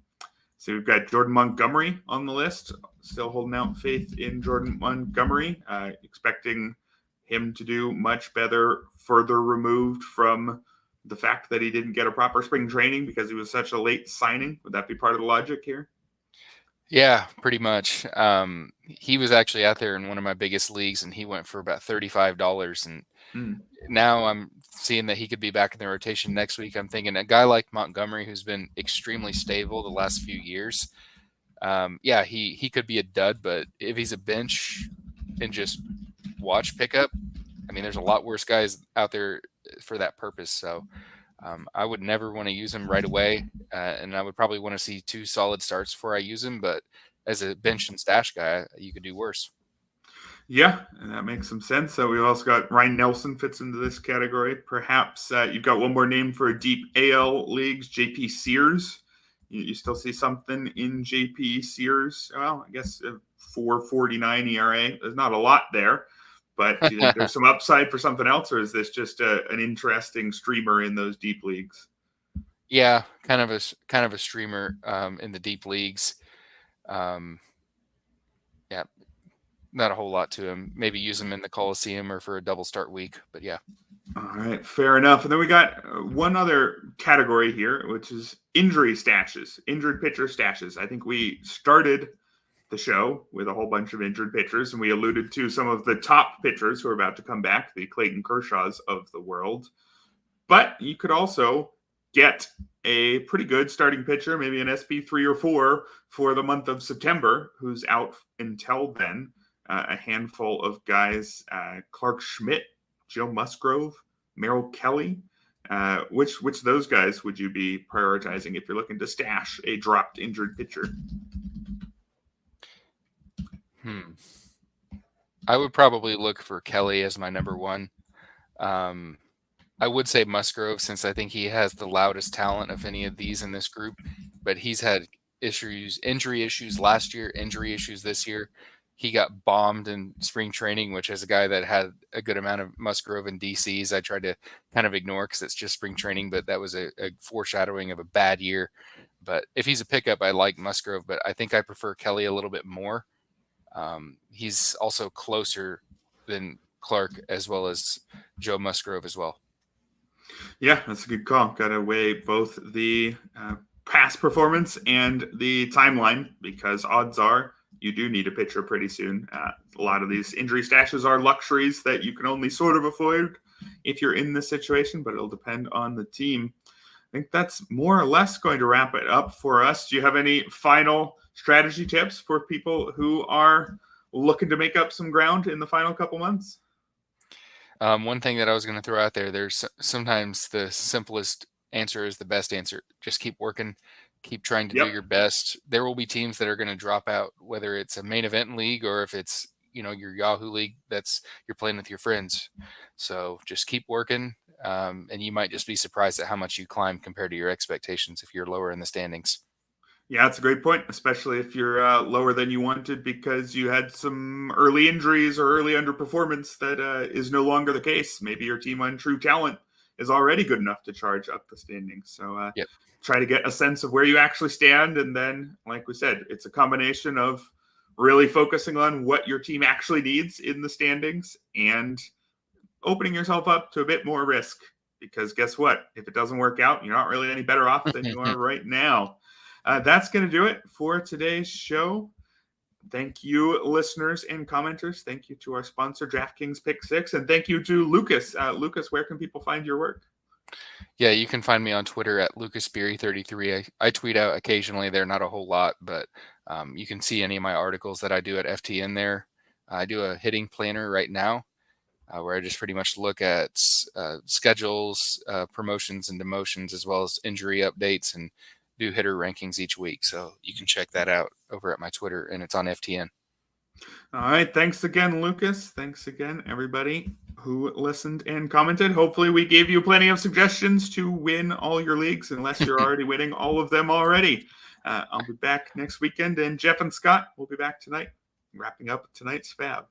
So we've got Jordan Montgomery on the list, still holding out faith in Jordan Montgomery, expecting him to do much better, further removed from the fact that he didn't get a proper spring training because he was such a late signing. Would that be part of the logic here? Yeah, pretty much. He was actually out there in one of my biggest leagues, and he went for about $35. And now I'm seeing that he could be back in the rotation next week. I'm thinking a guy like Montgomery, who's been extremely stable the last few years, he could be a dud. But if he's a bench and just watch pickup, I mean, there's a lot worse guys out there for that purpose. So I would never want to use him right away, and I would probably want to see 2 solid starts before I use him. But as a bench and stash guy, you could do worse. Yeah, and that makes some sense. So we've also got Ryan Nelson fits into this category. Perhaps you've got one more name for deep AL leagues, JP Sears. You still see something in JP Sears? Well, I guess 4.49 ERA. There's not a lot there. But do you think there's some upside for something else, or is this just an interesting streamer in those deep leagues? Yeah, kind of a streamer in the deep leagues. Yeah, not a whole lot to him. Maybe use him in the Coliseum or for a double start week. But yeah. All right, fair enough. And then we got one other category here, which is injury stashes, injured pitcher stashes. I think we started the show with a whole bunch of injured pitchers, and we alluded to some of the top pitchers who are about to come back, the Clayton Kershaws of the world. But you could also get a pretty good starting pitcher, maybe an SP3 or 4 for the month of September, who's out until then. A handful of guys, Clark Schmidt, Joe Musgrove, Merrill Kelly. Which of those guys would you be prioritizing if you're looking to stash a dropped injured pitcher? I would probably look for Kelly as my number 1. I would say Musgrove, since I think he has the loudest talent of any of these in this group, but he's had injury issues last year, injury issues this year. He got bombed in spring training, which is a guy that had a good amount of Musgrove and DCs. I tried to kind of ignore because it's just spring training, but that was a foreshadowing of a bad year. But if he's a pickup, I like Musgrove, but I think I prefer Kelly a little bit more. He's also closer than Clark as well as Joe Musgrove as well. Yeah, that's a good call. Got to weigh both the past performance and the timeline because odds are you do need a pitcher pretty soon. A lot of these injury stashes are luxuries that you can only sort of afford if you're in this situation, but it'll depend on the team. think that's more or less going to wrap it up for us. Do you have any final strategy tips for people who are looking to make up some ground in the final couple months? One thing that I was going to throw out there, there's sometimes the simplest answer is the best answer. Just keep working, keep trying to do Yep. your best. There will be teams that are going to drop out, whether it's a main event league or if it's, your Yahoo league that's you're playing with your friends. So just keep working. And you might just be surprised at how much you climb compared to your expectations if you're lower in the standings. Yeah, that's a great point, especially if you're lower than you wanted because you had some early injuries or early underperformance that is no longer the case. Maybe your team on true talent is already good enough to charge up the standings. So Yep. try to get a sense of where you actually stand. And then, like we said, it's a combination of really focusing on what your team actually needs in the standings and opening yourself up to a bit more risk. Because guess what? If it doesn't work out, you're not really any better off than you are right now. That's going to do it for today's show. Thank you, listeners and commenters. Thank you to our sponsor, DraftKings Pick 6. And thank you to Lucas. Lucas, where can people find your work? Yeah, you can find me on Twitter at LucasBiery33. I tweet out occasionally there, not a whole lot, but you can see any of my articles that I do at FTN there. I do a hitting planner right now where I just pretty much look at schedules, promotions and demotions, as well as injury updates and do hitter rankings each week. So you can check that out over at my Twitter, and it's on FTN. All right. Thanks again, Lucas. Thanks again, everybody who listened and commented. Hopefully we gave you plenty of suggestions to win all your leagues, unless you're already winning all of them already. I'll be back next weekend, and Jeff and Scott will be back tonight, wrapping up tonight's Fab.